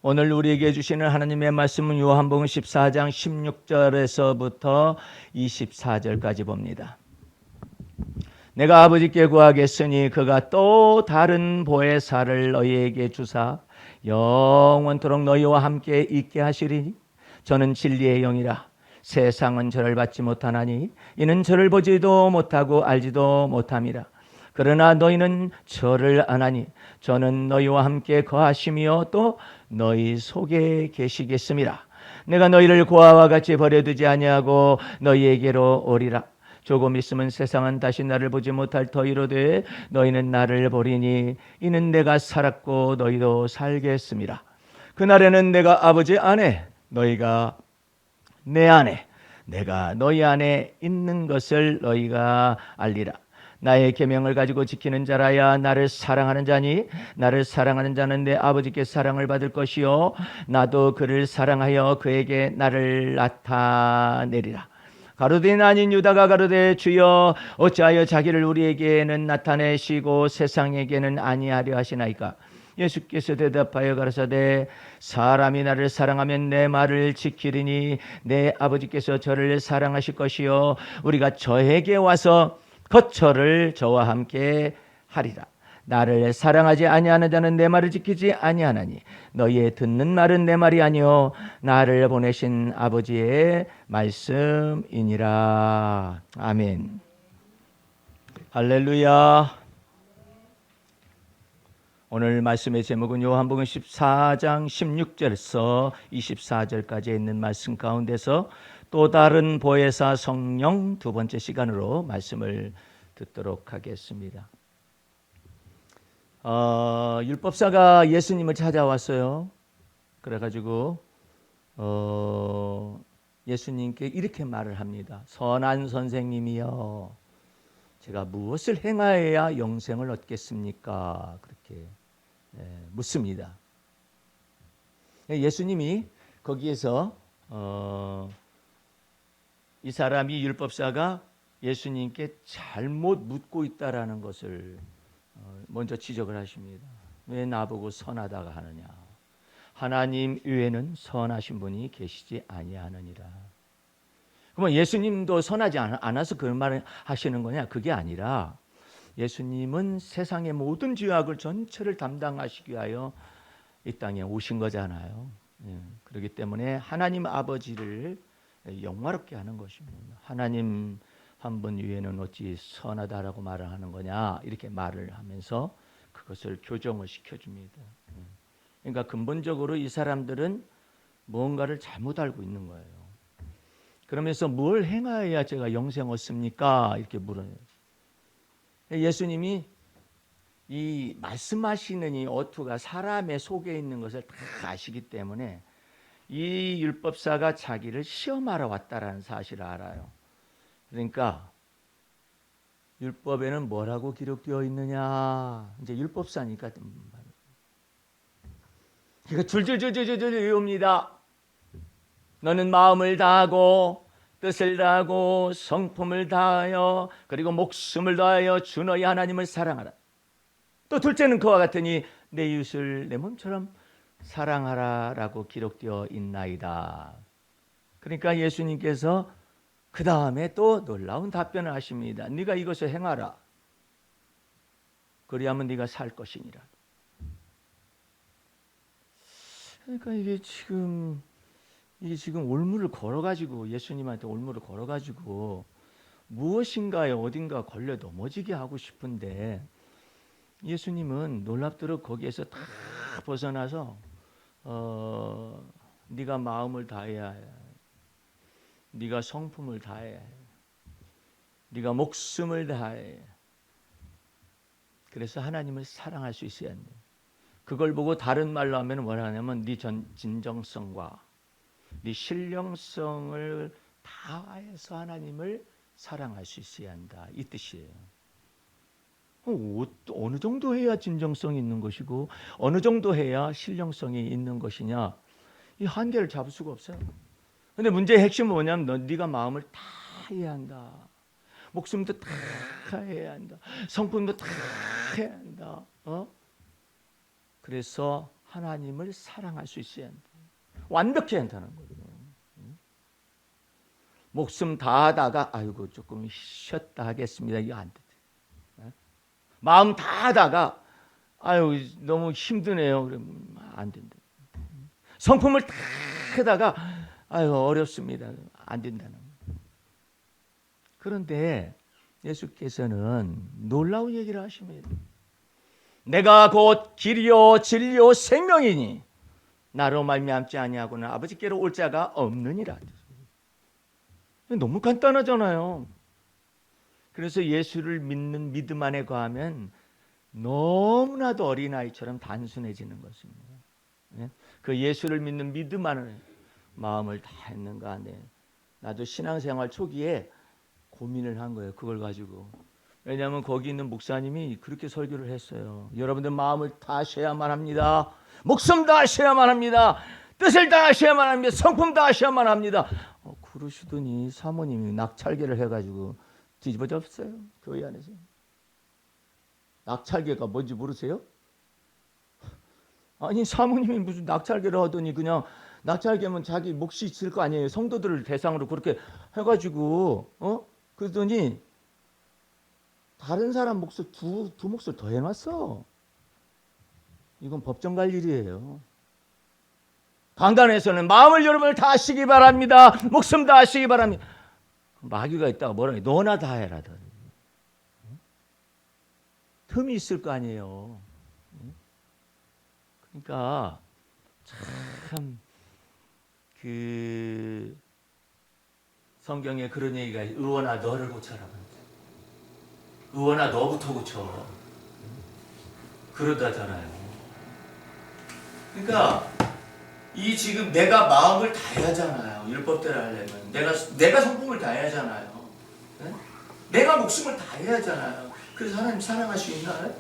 오늘 우리에게 주시는 하나님의 말씀은 요한복음 14장 16절에서부터 24절까지 봅니다. 내가 아버지께 구하겠으니 그가 또 다른 보혜사를 너희에게 주사 영원토록 너희와 함께 있게 하시리니 저는 진리의 영이라. 세상은 저를 받지 못하나니 이는 저를 보지도 못하고 알지도 못함이라. 그러나 너희는 저를 아나니 저는 너희와 함께 거하시며 또 너희 속에 계시겠음이라. 내가 너희를 고아와 같이 버려두지 아니하고 너희에게로 오리라. 조금 있으면 세상은 다시 나를 보지 못할 터이로되 너희는 나를 보리니 이는 내가 살았고 너희도 살겠음이라. 그날에는 내가 아버지 안에 너희가 내 안에 내가 너희 안에 있는 것을 너희가 알리라. 나의 계명을 가지고 지키는 자라야 나를 사랑하는 자니 나를 사랑하는 자는 내 아버지께 사랑을 받을 것이요 나도 그를 사랑하여 그에게 나를 나타내리라. 가룟 아닌 유다가 가로되 주여 어찌하여 자기를 우리에게는 나타내시고 세상에게는 아니하려 하시나이까. 예수께서 대답하여 가라사대 사람이 나를 사랑하면 내 말을 지키리니 내 아버지께서 저를 사랑하실 것이요 우리가 저에게 와서 거처를 저와 함께 하리라. 나를 사랑하지 아니하는 자는 내 말을 지키지 아니하나니 너희의 듣는 말은 내 말이 아니요 나를 보내신 아버지의 말씀이니라. 아멘. 할렐루야. 오늘 말씀의 제목은 요한복음 14장 16절에서 24절까지 있는 말씀 가운데서 또 다른 보혜사 성령 두 번째 시간으로 말씀을 듣도록 하겠습니다. 율법사가 예수님을 찾아왔어요. 그래가지고 예수님께 이렇게 말을 합니다. 선한 선생님이여, 제가 무엇을 행하여야 영생을 얻겠습니까? 그렇게 묻습니다. 예수님이 거기에서 이 사람이 율법사가 예수님께 잘못 묻고 있다라는 것을 먼저 지적을 하십니다. 왜 나보고 선하다가 하느냐? 하나님 외에는 선하신 분이 계시지 아니하느니라. 그러면 예수님도 선하지 않아서 그런 말을 하시는 거냐? 그게 아니라 예수님은 세상의 모든 죄악을 전체를 담당하시기 위하여 이 땅에 오신 거잖아요. 그렇기 때문에 하나님 아버지를 영화롭게 하는 것입니다. 하나님 한 분 위에는 어찌 선하다라고 말을 하는 거냐, 이렇게 말을 하면서 그것을 교정을 시켜줍니다. 그러니까 근본적으로 이 사람들은 뭔가를 잘못 알고 있는 거예요. 그러면서 뭘 행하여야 제가 영생 얻습니까? 이렇게 물어요. 예수님이 이 말씀하시는 이 어투가 사람의 속에 있는 것을 다 아시기 때문에 이 율법사가 자기를 시험하러 왔다라는 사실을 알아요. 그러니까 율법에는 뭐라고 기록되어 있느냐, 이제 율법사니까 그러니까 줄줄줄줄줄 외웁니다. 너는 마음을 다하고 뜻을 다하고 성품을 다하여 그리고 목숨을 다하여 주 너희 하나님을 사랑하라. 또 둘째는 그와 같으니 내 이웃을 내 몸처럼 사랑하라라고 기록되어 있나이다. 그러니까 예수님께서 그 다음에 또 놀라운 답변을 하십니다. 네가 이것을 행하라. 그리하면 네가 살 것이니라. 그러니까 이게 지금 올무를 걸어가지고 예수님한테 올무를 걸어가지고 무엇인가에 어딘가 걸려 넘어지게 하고 싶은데 예수님은 놀랍도록 거기에서 다 벗어나서 네가 마음을 다해야 해. 네가 성품을 다해야 해. 네가 목숨을 다해. 그래서 하나님을 사랑할 수 있어야 한다. 그걸 보고 다른 말로 하면 뭐라 하냐면 네 진정성과 네 신령성을 다해서 하나님을 사랑할 수 있어야 한다. 이 뜻이에요. 어느 정도 해야 진정성이 있는 것이고 어느 정도 해야 신령성이 있는 것이냐, 이 한계를 잡을 수가 없어요. 근데 문제의 핵심은 뭐냐면 네가 마음을 다 해야 한다. 목숨도 다 해야 한다. 성품도 다 해야 한다. 그래서 하나님을 사랑할 수 있어야 한다. 완벽해야 한다는 거죠. 목숨 다하다가 아이고 조금 쉬었다 하겠습니다. 이거 안 돼. 마음 다하다가 아유 너무 힘드네요. 그러면 안 된다. 성품을 다 하다가 아유 어렵습니다. 안 된다는 거예요. 그런데 예수께서는 놀라운 얘기를 하십니다. 내가 곧 길이요 진리요 생명이니 나로 말미암지 아니하고는 아버지께로 올 자가 없느니라. 너무 간단하잖아요. 그래서 예수를 믿는 믿음 안에 거하면 너무나도 어린아이처럼 단순해지는 것입니다. 그 예수를 믿는 믿음 안에 마음을 다했는가. 나도 신앙생활 초기에 고민을 한 거예요. 그걸 가지고. 왜냐하면 거기 있는 목사님이 그렇게 설교를 했어요. 여러분들 마음을 다하셔야만 합니다. 목숨 다하셔야만 합니다. 뜻을 다하셔야만 합니다. 성품 다하셔야만 합니다. 그러시더니 사모님이 낙찰계를 해가지고 뒤집어졌어요. 교회 안에서. 낙찰계가 뭔지 모르세요? 아니 사모님이 무슨 낙찰계를 하더니 그냥 낙찰계면 자기 몫이 있을 거 아니에요. 성도들을 대상으로 그렇게 해가지고 그러더니 다른 사람 몫을 두 몫을 더 해놨어. 이건 법정 갈 일이에요. 강단에서는 마음을 여러분을 다 하시기 바랍니다. 목숨 다 하시기 바랍니다. 마귀가 있다가 뭐라 해? 너나 다 해라. 틈이 있을 거 아니에요. 그러니까 참 그 성경에 그런 얘기가 의원아 너를 고쳐라. 의원아 너부터 고쳐. 그러다잖아요. 그러니까 이 지금 내가 마음을 다해야잖아요. 율법대로 하려면 내가 성품을 다해야잖아요. 네? 내가 목숨을 다해야잖아요. 그래서 하나님 사랑할 수 있나요?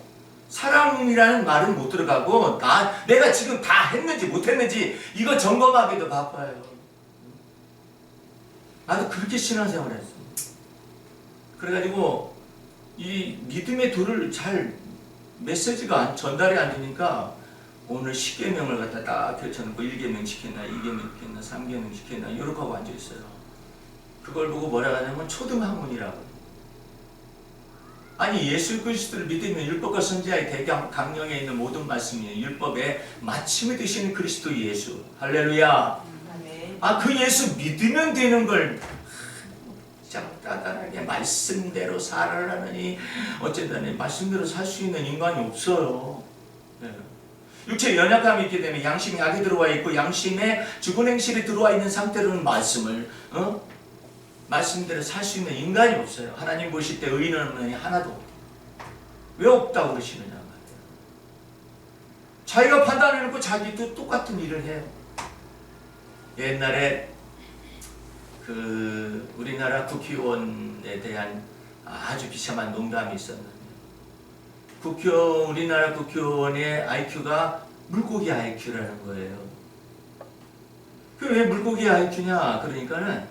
사랑이라는 말은 못 들어가고 내가 지금 다 했는지 못했는지 이거 점검하기도 바빠요. 나도 그렇게 신앙생활을 했어. 그래가지고 이 믿음의 도를 잘 메시지가 전달이 안 되니까 오늘 10계명을 갖다 딱 펼쳐놓고 1계명 지켰나 2계명 지켰나 3계명 지켰나 이렇게 하고 앉아있어요. 그걸 보고 뭐라 하냐면 초등학문이라고. 아니 예수 그리스도를 믿으면 율법과 선지자의 대강령에 있는 모든 말씀이 율법의 마침이 되시는 그리스도 예수. 할렐루야. 그 예수 믿으면 되는 걸 짝다단하게 말씀대로 살아라느니 어쨌든 말씀대로 살 수 있는 인간이 없어요. 네. 육체의 연약함이 있기 때문에 양심이 악이 들어와 있고 양심에 죽은 행실이 들어와 있는 상태로는 말씀대로 살 수 있는 인간이 없어요. 하나님 보실 때 의인은 없느니 하나도 없다. 왜 없다고 그러시느냐 말이에요. 자기가 판단해놓고 자기도 똑같은 일을 해요. 옛날에 우리나라 국회의원에 대한 아주 비참한 농담이 있었는데 우리나라 국회의원의 IQ가 물고기 IQ라는 거예요. 왜 물고기 IQ냐? 그러니까는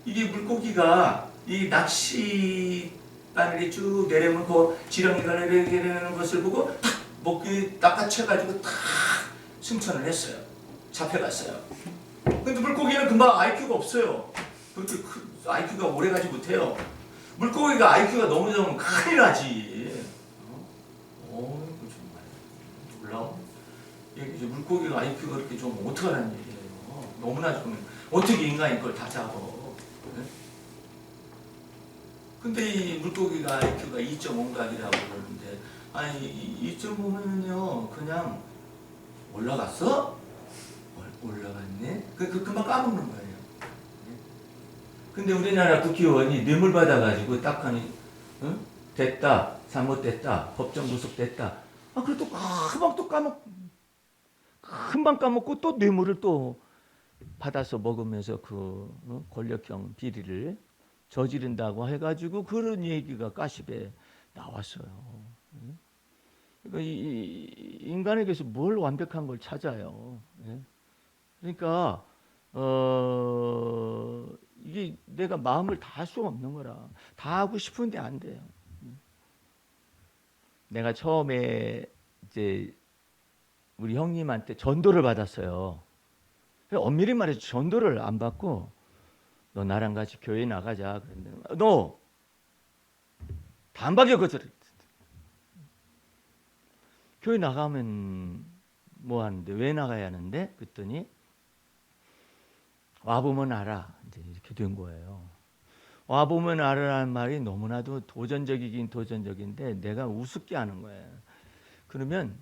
이게 물고기가 이 낚시 바늘이 쭉 내려오고 지렁이가 내려오는 것을 보고 탁 목이 낚아채가지고 탁 승천을 했어요. 잡혀갔어요. 근데 물고기는 금방 IQ가 없어요. 그렇게 IQ가 오래가지 못해요. 물고기가 IQ가 너무 좋으면 큰일 나지. 정말 놀라워. 물고기가 IQ가 그렇게 좋으면 어떡하라는 얘기예요. 너무나 좋으면 어떻게 인간이 그걸 다 잡어. 근데 이 물고기가 IQ가 2.5각이라고 그러는데 아니 2.5면요 그냥 올라갔어? 올라갔네? 금방 까먹는 거예요. 근데 우리나라 국회의원이 뇌물 받아가지고 딱 하니 됐다 잘못됐다 법정 구속됐다 그래도 금방 까먹고 또 뇌물을 또 받아서 먹으면서 권력형 비리를 저지른다고 해가지고 그런 얘기가 가십에 나왔어요. 그러니까 이 인간에게서 뭘 완벽한 걸 찾아요. 그러니까 이게 내가 마음을 다 할 수가 없는 거라. 다 하고 싶은데 안 돼요. 내가 처음에 이제 우리 형님한테 전도를 받았어요. 엄밀히 말해서 전도를 안 받고 너 나랑 같이 교회 나가자. 그랬는데 너 단박에 거절을. 교회 나가면 뭐 하는데 왜 나가야 하는데? 그랬더니 와보면 알아. 이제 이렇게 된 거예요. 와보면 알아라는 말이 너무나도 도전적이긴 도전적인데 내가 우습게 하는 거예요. 그러면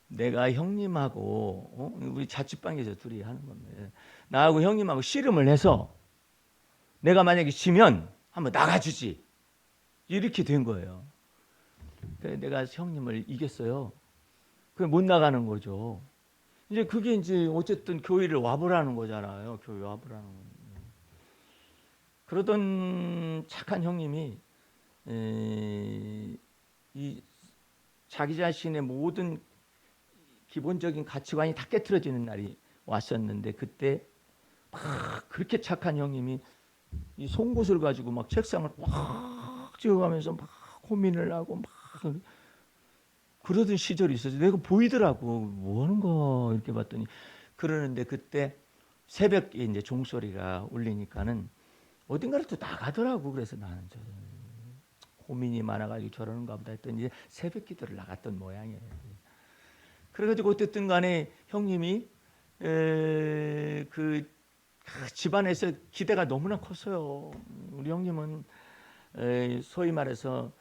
내가 형님하고 우리 자취방에서 둘이 하는 겁니다. 나하고 형님하고 씨름을 해서 내가 만약에 지면 한번 나가주지. 이렇게 된 거예요. 그래서 내가 형님을 이겼어요. 그게 못 나가는 거죠. 이제 그게 이제 어쨌든 교회를 와보라는 거잖아요. 교회 와보라는 거. 그러던 착한 형님이 이 자기 자신의 모든 기본적인 가치관이 다 깨트려지는 날이 왔었는데 그때 막 그렇게 착한 형님이 이 송곳을 가지고 막 책상을 꽉 찍어가면서 막 고민을 하고 막 그러던 시절이 있었어요. 내가 보이더라고. 뭐 하는 거 이렇게 봤더니 그러는데 그때 새벽에 이제 종소리가 울리니까는 어딘가를 또 나가더라고. 그래서 나는 저 고민이 많아가지고 저러는가 보다 했더니 이제 새벽 기도를 나갔던 모양이에요. 그래가지고 어쨌든 간에 형님이 그 집안에서 기대가 너무나 컸어요. 우리 형님은 소위 말해서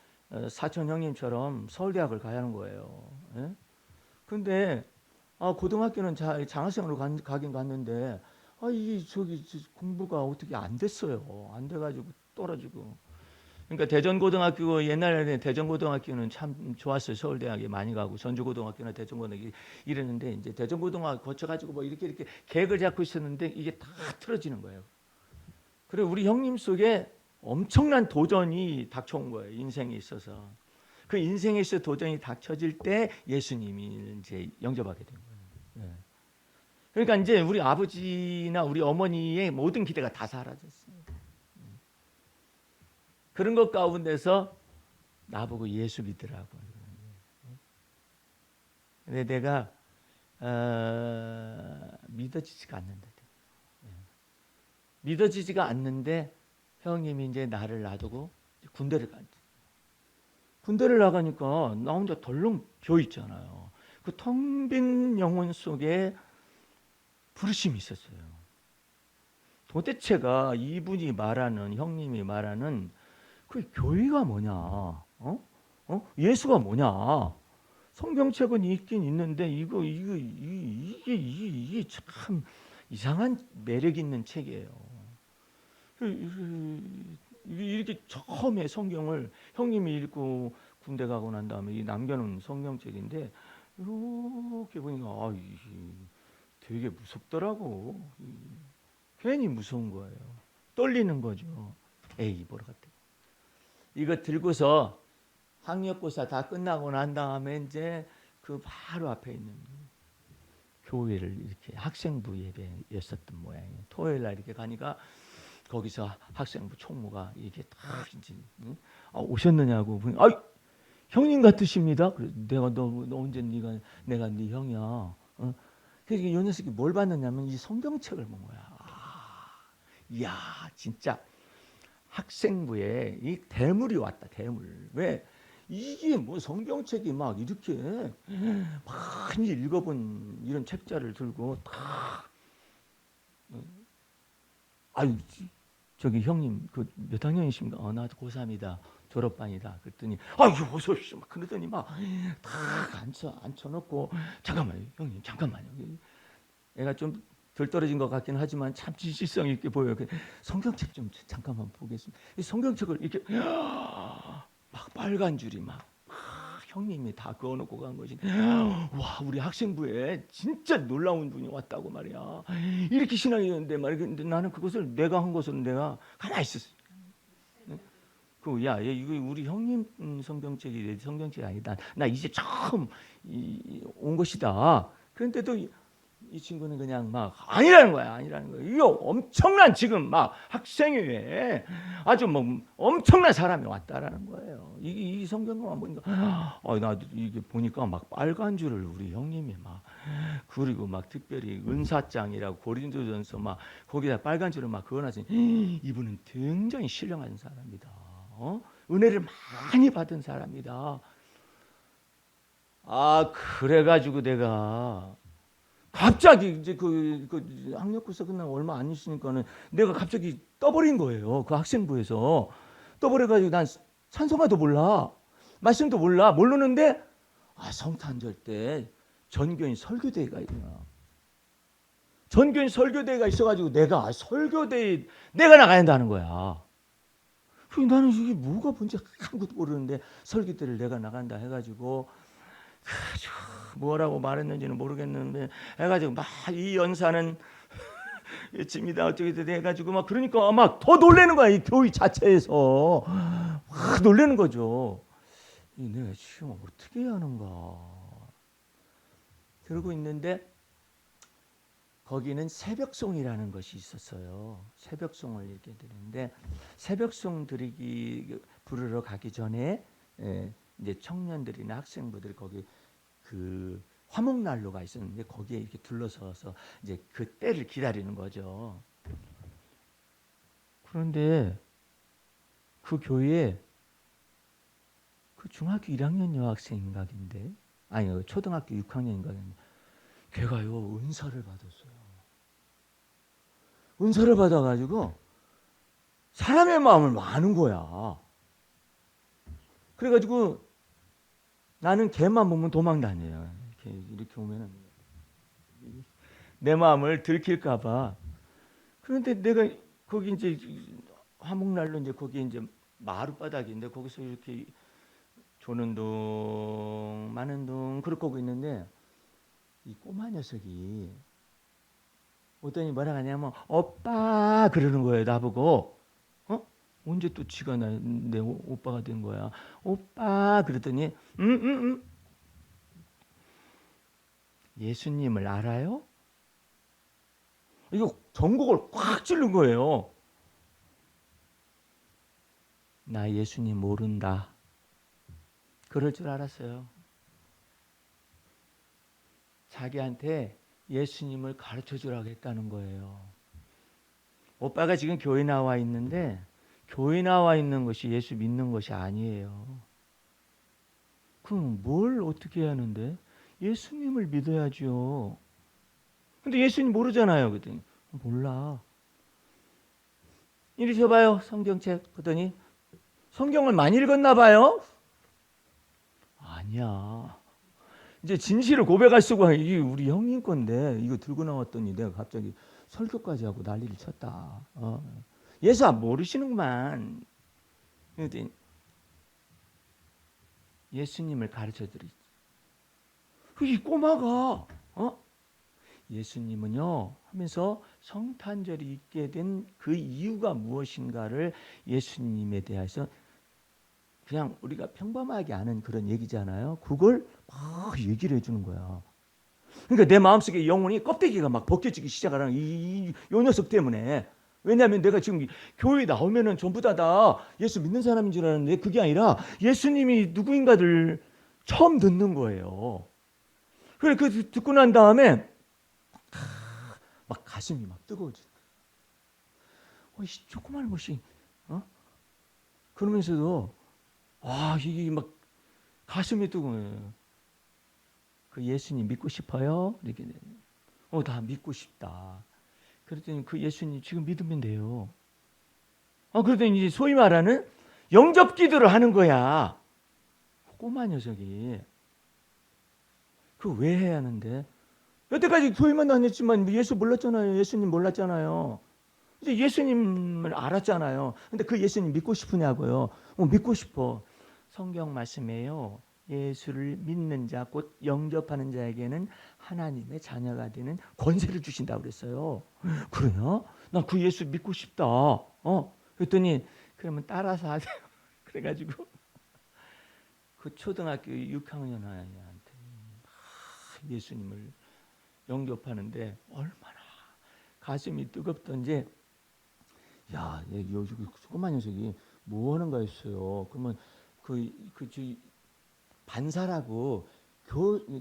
사촌 형님처럼 서울대학을 가야 하는 거예요. 그런데 고등학교는 장학생으로 가긴 갔는데 이 저기 공부가 어떻게 안 됐어요. 안 돼가지고 떨어지고. 그러니까 대전고등학교 옛날에 대전고등학교는 참 좋았어요. 서울대학에 많이 가고 전주고등학교나 대전고등학교 이랬는데 이제 대전고등학교 거쳐가지고 뭐 이렇게 계획을 잡고 있었는데 이게 다 틀어지는 거예요. 그래 우리 형님 속에 엄청난 도전이 닥쳐온 거예요. 인생에 있어서. 그 인생에서 도전이 닥쳐질 때 예수님이 이제 영접하게 된 거예요. 그러니까 이제 우리 아버지나 우리 어머니의 모든 기대가 다 사라졌어요. 그런 것 가운데서 나보고 예수 믿으라고. 근데 내가 믿어지지가 않는데, 믿어지지가 않는데 형님이 이제 나를 놔두고 군대를 갔지. 군대를 나가니까 나 혼자 덜렁 비어 있잖아요. 그 텅 빈 영혼 속에 부르심이 있었어요. 도대체가 이분이 말하는 형님이 말하는 그 교회가 뭐냐? 예수가 뭐냐? 성경책은 있긴 있는데 이게 참 이상한 매력 있는 책이에요. 이렇게 처음에 성경을 형님이 읽고 군대 가고 난 다음에 이 남겨놓은 성경책인데 이렇게 보니까 되게 무섭더라고. 괜히 무서운 거예요. 떨리는 거죠. 에이 뭐라 같아. 이거 들고서 학력고사 다 끝나고 난 다음에 이제 그 바로 앞에 있는 교회를 이렇게 학생부 예배였었던 모양이에요. 토요일 날 이렇게 가니까 거기서 학생부 총무가 이게 딱 이제 오셨느냐고 보니 형님 같으십니다. 그래 내가 너 언제 내가 네 형이야. 그래서 이 녀석이 뭘 봤느냐면 이 성경책을 본 거야. 이야 진짜 학생부에 이 대물이 왔다. 대물. 왜 이게 뭐 성경책이 막 이렇게 많이 읽어본 이런 책자를 들고 딱 저기 형님 그 몇 학년이십니까? 나 고3이다. 졸업반이다. 그랬더니 어서 오십시오. 막 그러더니 막 다 앉혀놓고 잠깐만요. 형님 잠깐만요. 애가 좀 덜 떨어진 것 같긴 하지만 참 진실성 있게 보여요. 성경책 좀 잠깐만 보겠습니다. 이 성경책을 이렇게 막 빨간 줄이 막 형님이 다 그어놓고 간 것이 와 우리 학생부에 진짜 놀라운 분이 왔다고 말이야. 이렇게 신앙이 있는데 말이야. 근데 나는 그것을 내가 한 것은 내가 가만히 있었어. 야 이거 우리 형님 성경책이 성경책이 아니다. 나 이제 처음 온 것이다. 그런데도 이 친구는 그냥 막 아니라는 거야. 아니라는 거야. 이거 엄청난 지금 막 학생회에 아주 뭐 엄청난 사람이 왔다라는 거예요. 이 성경만 보니까 나 이게 보니까 막 빨간 줄을 우리 형님이 막 그리고 막 특별히 은사장이라고 고린도전서 막 거기다 빨간 줄을 막 그어놨으니 이분은 굉장히 신령한 사람이다. 은혜를 많이 받은 사람이다. 그래가지고 내가 갑자기 이제 그 학력고사 끝나고 얼마 안 있으니까는 내가 갑자기 떠버린 거예요. 그 학생부에서 떠버려가지고 난 찬송가도 몰라, 말씀도 몰라, 모르는데 성탄절 때 전교인 설교대회가 있구나. 전교인 설교대회가 있어가지고 내가 설교대회 내가 나가야 한다는 거야. 나는 이게 뭐가 뭔지 아무것도 모르는데 설교대를 내가 나간다 해가지고 뭐라고 말했는지는 모르겠는데 해가지고 막 이 연사는 예치입니다 어쩌게 해가지고 막 그러니까 막 더 놀라는 거야. 이 교회 자체에서 막 놀라는 거죠. 내가 시험 어떻게 해야 하는가 그러고 있는데 거기는 새벽송이라는 것이 있었어요. 새벽송을 이렇게 드리는데 새벽송 부르러 가기 전에 이제 청년들이나 학생부들이 거기 그 화목난로가 있었는데 거기에 이렇게 둘러서서 이제 그 때를 기다리는 거죠. 그런데 그 교회에 그 중학교 1학년 여학생인가인데 아니요 초등학교 6학년인가 걔가요 은사를 받았어요. 은사를 받아가지고 사람의 마음을 아는 거야. 그래가지고 나는 걔만 보면 도망 다녀요. 이렇게 오면은 내 마음을 들킬까봐. 그런데 내가 거기 이제 화목난로 이제 거기 이제 마룻바닥인데 거기서 이렇게 조는 둥 마는 둥 그러고 있는데 이 꼬마 녀석이 오더니 뭐라 하냐면 오빠 그러는 거예요. 나보고 언제 또 지가 내 오빠가 된 거야. 오빠 그랬더니 예수님을 알아요? 이거 전곡을 꽉 찌른 거예요. 나 예수님 모른다. 그럴 줄 알았어요. 자기한테 예수님을 가르쳐 주라고 했다는 거예요. 오빠가 지금 교회 나와 있는데 교회 나와 있는 것이 예수 믿는 것이 아니에요. 그럼 뭘 어떻게 해야 하는데? 예수님을 믿어야죠. 근데 예수님 모르잖아요. 그랬더니 몰라. 이리 줘봐요. 성경책 보더니 성경을 많이 읽었나 봐요. 아니야. 이제 진실을 고백할 수가 이게 우리 형님 건데 이거 들고 나왔더니 내가 갑자기 설교까지 하고 난리를 쳤다. 예수 안 모르시는구만. 그랬더니 예수님을 가르쳐드리지. 이 꼬마가 예수님은요 하면서 성탄절이 있게 된 그 이유가 무엇인가를 예수님에 대해서 그냥 우리가 평범하게 아는 그런 얘기잖아요. 그걸 막 얘기를 해주는 거야. 그러니까 내 마음속에 영혼이 껍데기가 막 벗겨지기 시작하는 요 녀석 때문에. 왜냐하면 내가 지금 교회 나오면은 전부 다 예수 믿는 사람인 줄 알았는데 그게 아니라 예수님이 누구인가를 처음 듣는 거예요. 그래 그 듣고 난 다음에 막 가슴이 막 뜨거워지는 거야. 이 조그마한 것이 그러면서도 이게 막 가슴이 뜨거워요. 그 예수님 믿고 싶어요? 이렇게 다 믿고 싶다. 그랬더니 그 예수님 지금 믿으면 돼요. 그랬더니 이제 소위 말하는 영접 기도를 하는 거야. 꼬마 녀석이. 그거 왜 해야 하는데? 여태까지 교회만 다녔지만 예수 몰랐잖아요. 예수님 몰랐잖아요. 이제 예수님을 알았잖아요. 근데 그 예수님 믿고 싶으냐고요. 믿고 싶어. 성경 말씀에요. 예수를 믿는 자, 곧 영접하는 자에게는 하나님의 자녀가 되는 권세를 주신다고 그랬어요. 그래요? 나 그 예수 믿고 싶다. 그랬더니 그러면 따라서 하세요. 그래가지고 그 초등학교 6학년 아이한테 예수님을 영접하는데 얼마나 가슴이 뜨겁던지, 야, 여기 조그만 녀석이 뭐 하는가 했어요. 그러면 반사라고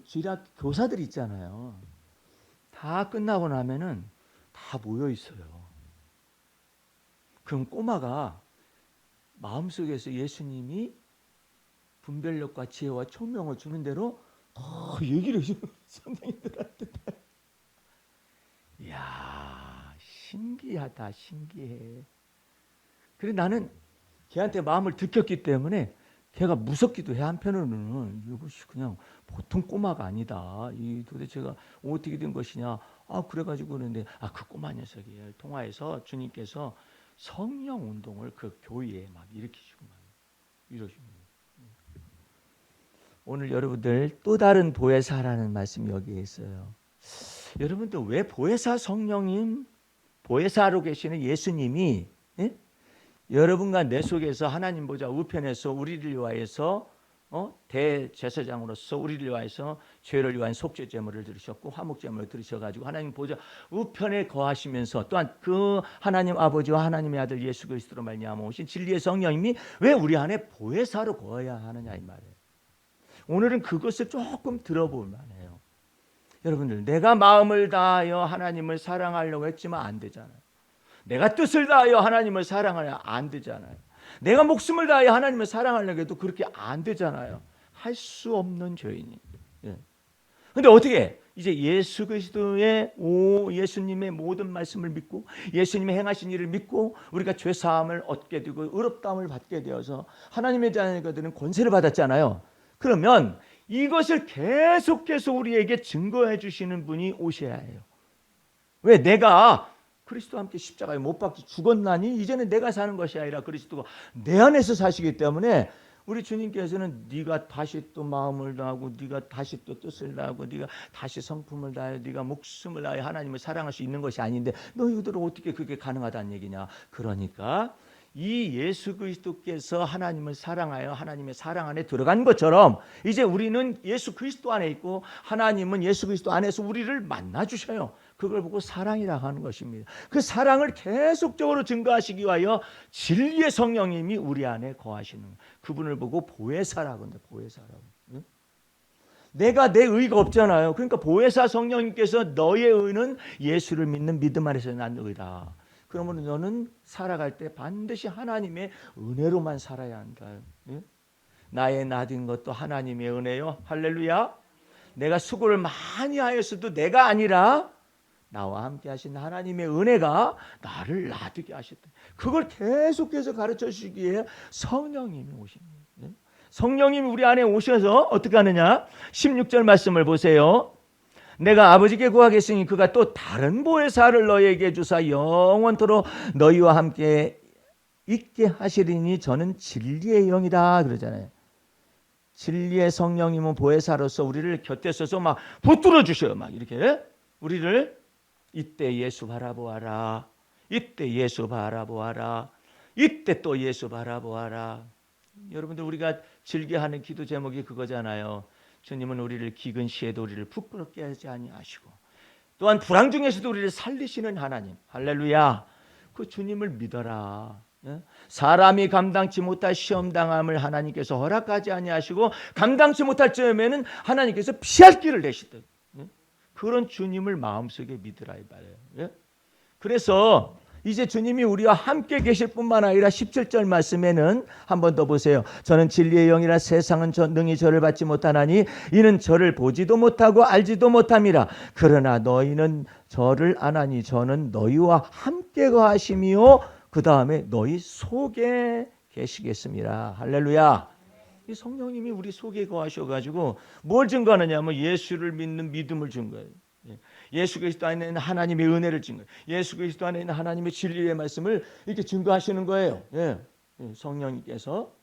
주일학 교사들 있잖아요. 다 끝나고 나면은 다 모여 있어요. 그럼 꼬마가 마음속에서 예수님이 분별력과 지혜와 총명을 주는 대로 더 얘기를 해주는 선생님들한테. 이야, 신기하다, 신기해. 그래, 나는 걔한테 마음을 들켰기 때문에 걔가 무섭기도 해. 한편으로는 이것이 그냥 보통 꼬마가 아니다. 이 도대체가 어떻게 된 것이냐. 그래가지고 그러는데, 그 꼬마 녀석이에요. 통화에서 주님께서 성령 운동을 그 교회에 막 일으키시고 막 이러시고. 오늘 여러분들 또 다른 보혜사라는 말씀이 여기에 있어요. 여러분들 왜 보혜사 성령님, 보혜사로 계시는 예수님이, 예? 여러분과 내 속에서 하나님 보좌 우편에서 우리를 위하여서 대제사장으로서 우리를 위하여서 죄를 위한 속죄 제물을 들으셨고 화목 제물을 들으셔가지고 하나님 보좌 우편에 거하시면서 또한 그 하나님 아버지와 하나님의 아들 예수 그리스도로 말미암아 오신 진리의 성령님이 왜 우리 안에 보혜사로 거해야 하느냐 이 말이에요. 오늘은 그것을 조금 들어볼 만해요. 여러분들, 내가 마음을 다하여 하나님을 사랑하려고 했지만 안 되잖아요. 내가 뜻을 다하여 하나님을 사랑하려 안 되잖아요. 내가 목숨을 다하여 하나님을 사랑하려고 해도 그렇게 안 되잖아요. 할 수 없는 죄인이. 그런데 어떻게 이제 예수 그리스도의 예수님의 모든 말씀을 믿고 예수님의 행하신 일을 믿고 우리가 죄 사함을 얻게 되고 의롭다함을 받게 되어서 하나님의 자녀가 되는 권세를 받았잖아요. 그러면 이것을 계속해서 우리에게 증거해 주시는 분이 오셔야 해요. 왜? 내가 그리스도와 함께 십자가에 못 박혀 죽었나니 이제는 내가 사는 것이 아니라 그리스도가 내 안에서 사시기 때문에 우리 주님께서는 네가 다시 또 마음을 다하고 네가 다시 또 뜻을 다하고 네가 다시 성품을 다하여 네가 목숨을 다하여 하나님을 사랑할 수 있는 것이 아닌데 너희들은 어떻게 그게 가능하다는 얘기냐. 그러니까 이 예수 그리스도께서 하나님을 사랑하여 하나님의 사랑 안에 들어간 것처럼 이제 우리는 예수 그리스도 안에 있고 하나님은 예수 그리스도 안에서 우리를 만나 주셔요. 그걸 보고 사랑이라고 하는 것입니다. 그 사랑을 계속적으로 증거하시기 위하여 진리의 성령님이 우리 안에 거하시는 그분을 보고 보혜사라고 합니다. 보혜사라고. 내가 내 의가 없잖아요. 그러니까 보혜사 성령님께서 너의 의는 예수를 믿는 믿음 안에서 난 의다. 그러면 너는 살아갈 때 반드시 하나님의 은혜로만 살아야 한다. 나의 나된 것도 하나님의 은혜요. 할렐루야. 내가 수고를 많이 하였어도 내가 아니라 나와 함께 하신 하나님의 은혜가 나를 놔두게 하셨다. 그걸 계속해서 가르쳐 주시기에 성령님이 오십니다. 성령님이 우리 안에 오셔서 어떻게 하느냐? 16절 말씀을 보세요. 내가 아버지께 구하겠으니 그가 또 다른 보혜사를 너희에게 주사 영원토록 너희와 함께 있게 하시리니 저는 진리의 영이다 그러잖아요. 진리의 성령님은 보혜사로서 우리를 곁에 서서 막 붙들어 주셔요. 막 이렇게 우리를 이때 예수 바라보아라. 이때 예수 바라보아라. 이때 또 예수 바라보아라. 여러분들 우리가 즐겨하는 기도 제목이 그거잖아요. 주님은 우리를 기근 시에도 우리를 부끄럽게 하지 아니하시고 또한 불황 중에서도 우리를 살리시는 하나님. 할렐루야. 그 주님을 믿어라. 사람이 감당치 못할 시험당함을 하나님께서 허락하지 아니하시고 감당치 못할 점에는 하나님께서 피할 길을 내시듯 그런 주님을 마음속에 믿으라 이 말이에요. 그래서 이제 주님이 우리와 함께 계실 뿐만 아니라 17절 말씀에는 한 번 더 보세요. 저는 진리의 영이라 세상은 능히 저를 받지 못하나니 이는 저를 보지도 못하고 알지도 못함이라. 그러나 너희는 저를 아나니 저는 너희와 함께 거하심이요 그 다음에 너희 속에 계시겠습니다. 할렐루야. 이 성령님이 우리 속에 거하셔가지고 뭘 증거하느냐면 예수를 믿는 믿음을 증거해요. 예수 그리스도 안에 있는 하나님의 은혜를 증거해요. 예수 그리스도 안에 있는 하나님의 진리의 말씀을 이렇게 증거하시는 거예요. 성령님께서.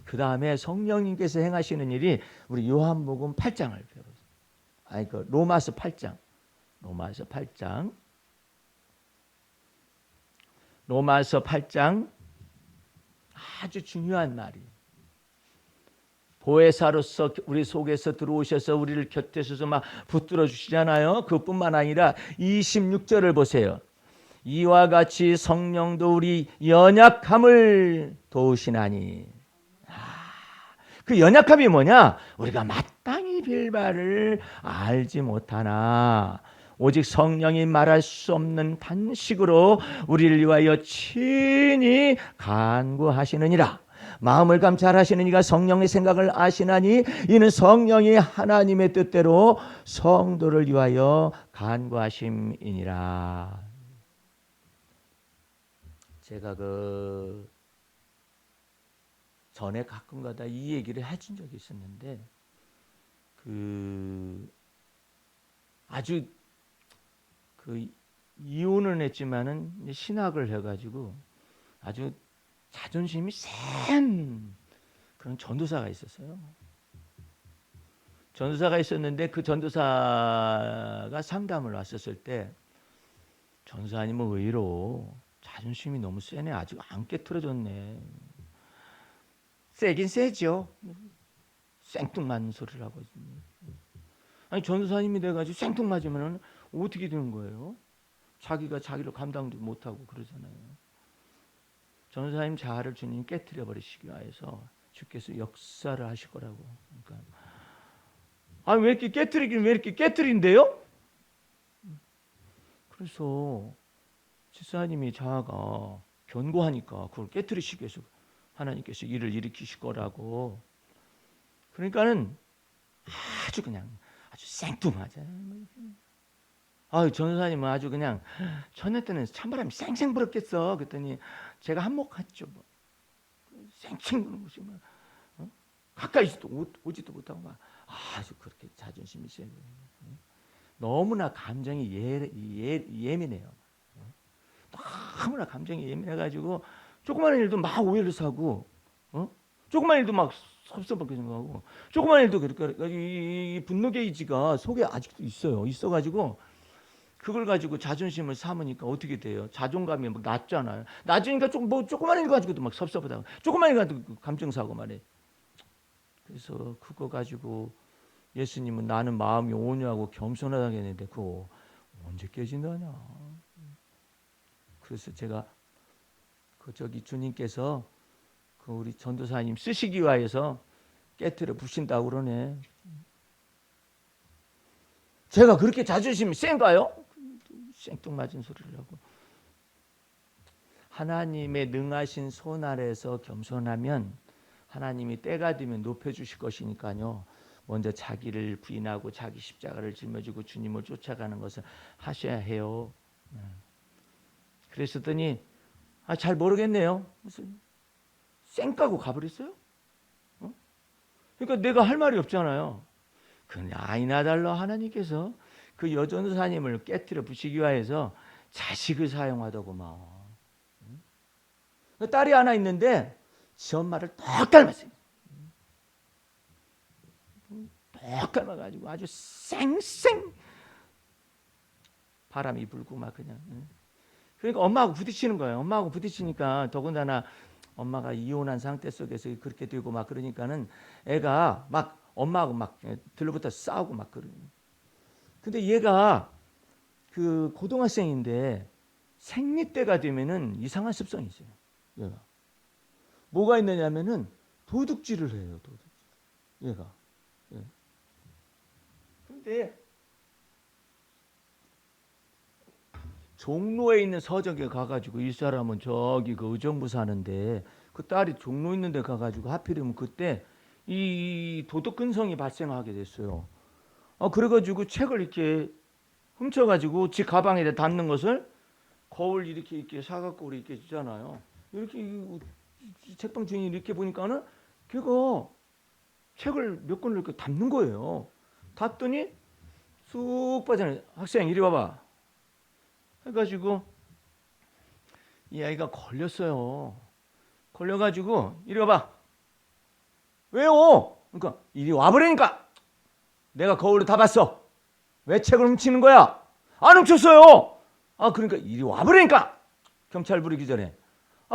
그 다음에 성령님께서 행하시는 일이 우리 요한복음 8장을 배워보세요. 로마서 8장. 로마서 8장. 로마서 8장 아주 중요한 말이에요. 보혜사로서 우리 속에서 들어오셔서 우리를 곁에 서서 막 붙들어 주시잖아요. 그뿐만 아니라 26절을 보세요. 이와 같이 성령도 우리 연약함을 도우시나니. 그 연약함이 뭐냐? 우리가 마땅히 빌 바를 알지 못하나 오직 성령이 말할 수 없는 단식으로 우리를 위하여 친히 간구하시느니라. 마음을 감찰하시는 이가 성령의 생각을 아시나니 이는 성령이 하나님의 뜻대로 성도를 위하여 간구하심이니라. 제가 전에 가끔가다 이 얘기를 해준 적이 있었는데 아주 이혼은 했지만은 신학을 해가지고 아주 자존심이 센 그런 전도사가 있었어요. 전도사가 있었는데 그 전도사가 상담을 왔었을 때 전도사님은 의외로 자존심이 너무 세네. 아직 안 깨트려졌네. 세긴 세죠. 생뚱맞는 소리를 하고 있습니다. 아니 전도사님이 돼가지고 생뚱맞으면 어떻게 되는 거예요? 자기가 자기를 감당도 못하고 그러잖아요. 전도사님 자아를 주님 깨트려 버리시기 위해서 주께서 역사를 하실 거라고. 그러니까 왜 이렇게 깨트리긴 왜 이렇게 깨트린대요? 그래서 집사님이 자아가 견고하니까 그걸 깨트리시기 위해서 하나님께서 일을 일으키실 거라고. 그러니까는 아주 그냥 아주 생뚱하죠. 전도사님은 아주 그냥 전에 때는 찬바람이 쌩쌩 불었겠어. 그랬더니 제가 한몫했죠. 뭐. 쌩쌩 부는 것이 뭐. 가까이서도 오지도 못하고 막 아주 그렇게 자존심이 세고 너무나 감정이 예민해요. 너무나 감정이 예민해가지고 조그만 일도 막 오해를 사고, 조그만 일도 막 섭섭하게 생각하고, 조그만 일도 그러니까 이 분노 게이지가 속에 아직도 있어요. 있어가지고 그걸 가지고 자존심을 삼으니까 어떻게 돼요? 자존감이 막 낮잖아요. 낮으니까 조그만 일 가지고도 막 섭섭하다고, 조그만 일 가지고 감정 사고 말해. 그래서 그거 가지고 예수님은 나는 마음이 온유하고 겸손하다고 했는데 그거 언제 깨진다냐? 그래서 제가 주님께서 우리 전도사님 쓰시기 위해서 깨트려 부신다고 그러네. 제가 그렇게 자존심이 센가요? 생뚱맞은 소리를 하고. 하나님의 능하신 손 아래에서 겸손하면 하나님이 때가 되면 높여주실 것이니까요. 먼저 자기를 부인하고 자기 십자가를 짊어지고 주님을 쫓아가는 것을 하셔야 해요. 그랬더니 잘 모르겠네요. 무슨 쌩까고 가버렸어요? 그러니까 내가 할 말이 없잖아요. 그냥 아이나 달라 하나님께서 그 여전도사님을 깨트려 부시기 위해서 자식을 사용하더고 막. 딸이 하나 있는데 지 엄마를 똑 닮았어요. 똑 닮아가지고 아주 쌩쌩 바람이 불고 막 그냥. 그러니까 엄마하고 부딪히는 거예요. 엄마하고 부딪히니까 더군다나 엄마가 이혼한 상태 속에서 그렇게 되고 막 그러니까는 애가 막 엄마하고 막 들러붙어 싸우고 막 그러는. 근데 얘가 그 고등학생인데 생리 때가 되면은 이상한 습성이 있어요. 얘가 뭐가 있느냐면은 도둑질을 해요. 도둑질. 얘가. 예. 그런데 종로에 있는 서적에 가가지고 이 사람은 저기 그 의정부 사는데 그 딸이 종로 있는 데 가가지고 하필이면 그때 이 도덕 근성이 발생하게 됐어요. 그래가지고 책을 이렇게 훔쳐가지고 지 가방에 닿는 것을 거울 이렇게 사갖고 이렇게 주잖아요. 이렇게 책방 주인이 이렇게 보니까는 걔가 책을 몇 권을 이렇게 닫는 거예요. 닫더니 쑥 빠져나요. 학생 이리 와봐. 해가지고 이 아이가 걸렸어요. 걸려가지고 이리 와봐. 왜요? 그러니까 이리 와버리니까. 내가 거울을 다 봤어. 왜 책을 훔치는 거야? 안 훔쳤어요. 그러니까 이리 와버리니까. 경찰 부르기 전에.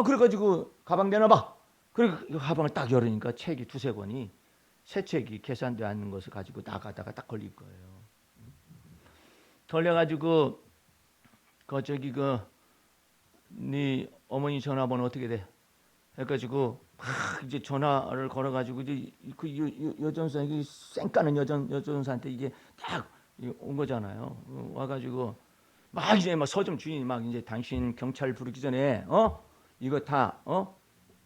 그래가지고 가방 내놔봐. 그리고 가방을 딱 열으니까 책이 두세 권이 세책이 계산되지 않는 것을 가지고 나가다가 딱 걸릴 거예요. 걸려가지고 네 어머니 전화번호 어떻게 돼? 해가지고 이제 전화를 걸어가지고 이제 여전사 이게 쌩까는 여전사한테 이게 딱 온 거잖아요. 와가지고 막 이제 막 서점 주인이 막 이제 당신 경찰 부르기 전에 이거 다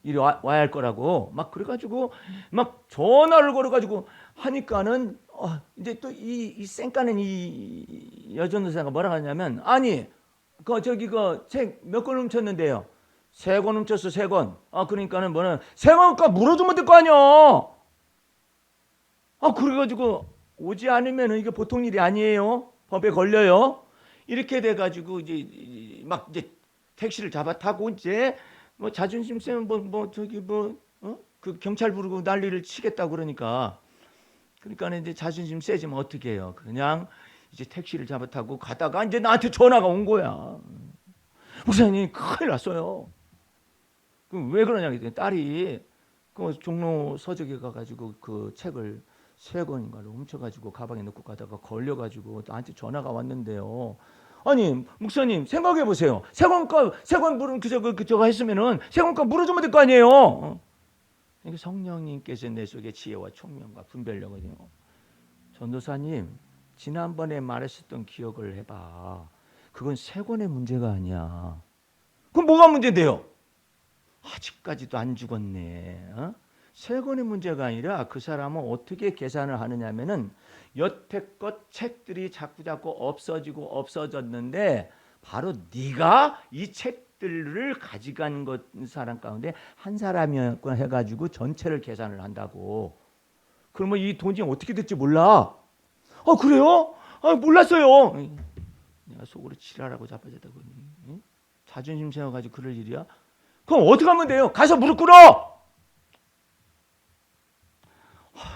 이리 와야 할 거라고 막 그래가지고 막 전화를 걸어가지고 하니까는 이제 또 이 쌩까는 이 여전사가 뭐라 하냐면 아니 책 몇 권 훔쳤는데요. 3권 훔쳤어 3권. 그러니까는 뭐는 3권값 물어주면 될 거 아니야. 그래가지고 오지 않으면 이게 보통 일이 아니에요. 법에 걸려요. 이렇게 돼가지고 이제 막 이제 택시를 잡아 타고 이제 뭐 자존심 세면 그 경찰 부르고 난리를 치겠다고 그러니까 이제 자존심 세지면 어떻게 해요? 그냥 이제 택시를 잡아 타고 가다가 이제 나한테 전화가 온 거야. 목사님 큰일 났어요. 그럼 왜 그러냐 했더니 딸이 그 종로 서적에 가가지고 그 책을 3권인가를 훔쳐가지고 가방에 넣고 가다가 걸려가지고 나한테 전화가 왔는데요. 아니 목사님 생각해 보세요. 3권 물은 그저거 했으면은 3권값 물어주면 될 거 아니에요. 이게 성령님께서 내 속에 지혜와 총명과 분별력거든요. 전도사님 지난번에 말했었던 기억을 해봐. 그건 3권의 문제가 아니야. 그럼 뭐가 문제인데요? 아직까지도 안 죽었네. 3권의 문제가 아니라 그 사람은 어떻게 계산을 하느냐면은 여태껏 책들이 자꾸자꾸 없어졌는데 바로 네가 이 책들을 가져간 사람 가운데 한 사람이었구나 해가지고 전체를 계산을 한다고. 그러면 이 돈이 어떻게 될지 몰라. 그래요? 몰랐어요. 내가 속으로 지랄하고 자빠졌다고. 자존심 세워가지고 그럴 일이야? 그럼 어떻게 하면 돼요? 가서 무릎 꿇어.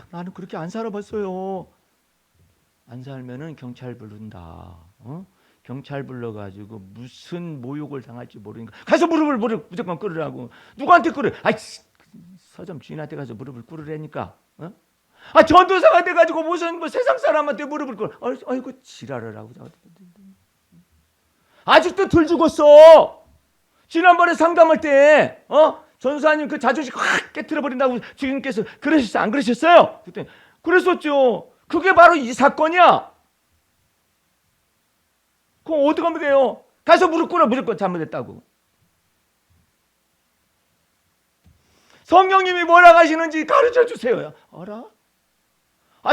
나는 그렇게 안 살아봤어요. 안 살면은 경찰 부른다. 경찰 불러가지고 무슨 모욕을 당할지 모르니까 가서 무릎을 무조건 꿇으라고. 누구한테 꿇어? 서점 주인한테 가서 무릎을 꿇으라니까. 전도사가 돼가지고 무슨 세상 사람한테 무릎을 꿇어. 아이고 지랄을 하고. 아직도 덜 죽었어. 지난번에 상담할 때 전사님 그 자존심 확 깨트려 버린다고 주님께서 그러셨어요? 안 그러셨어요? 그때 그랬었죠. 그게 바로 이 사건이야. 그럼 어떻게 하면 돼요? 가서 무릎 꿇어. 무조건 잘못했다고. 성령님이 뭐라고 하시는지 가르쳐 주세요. 알아?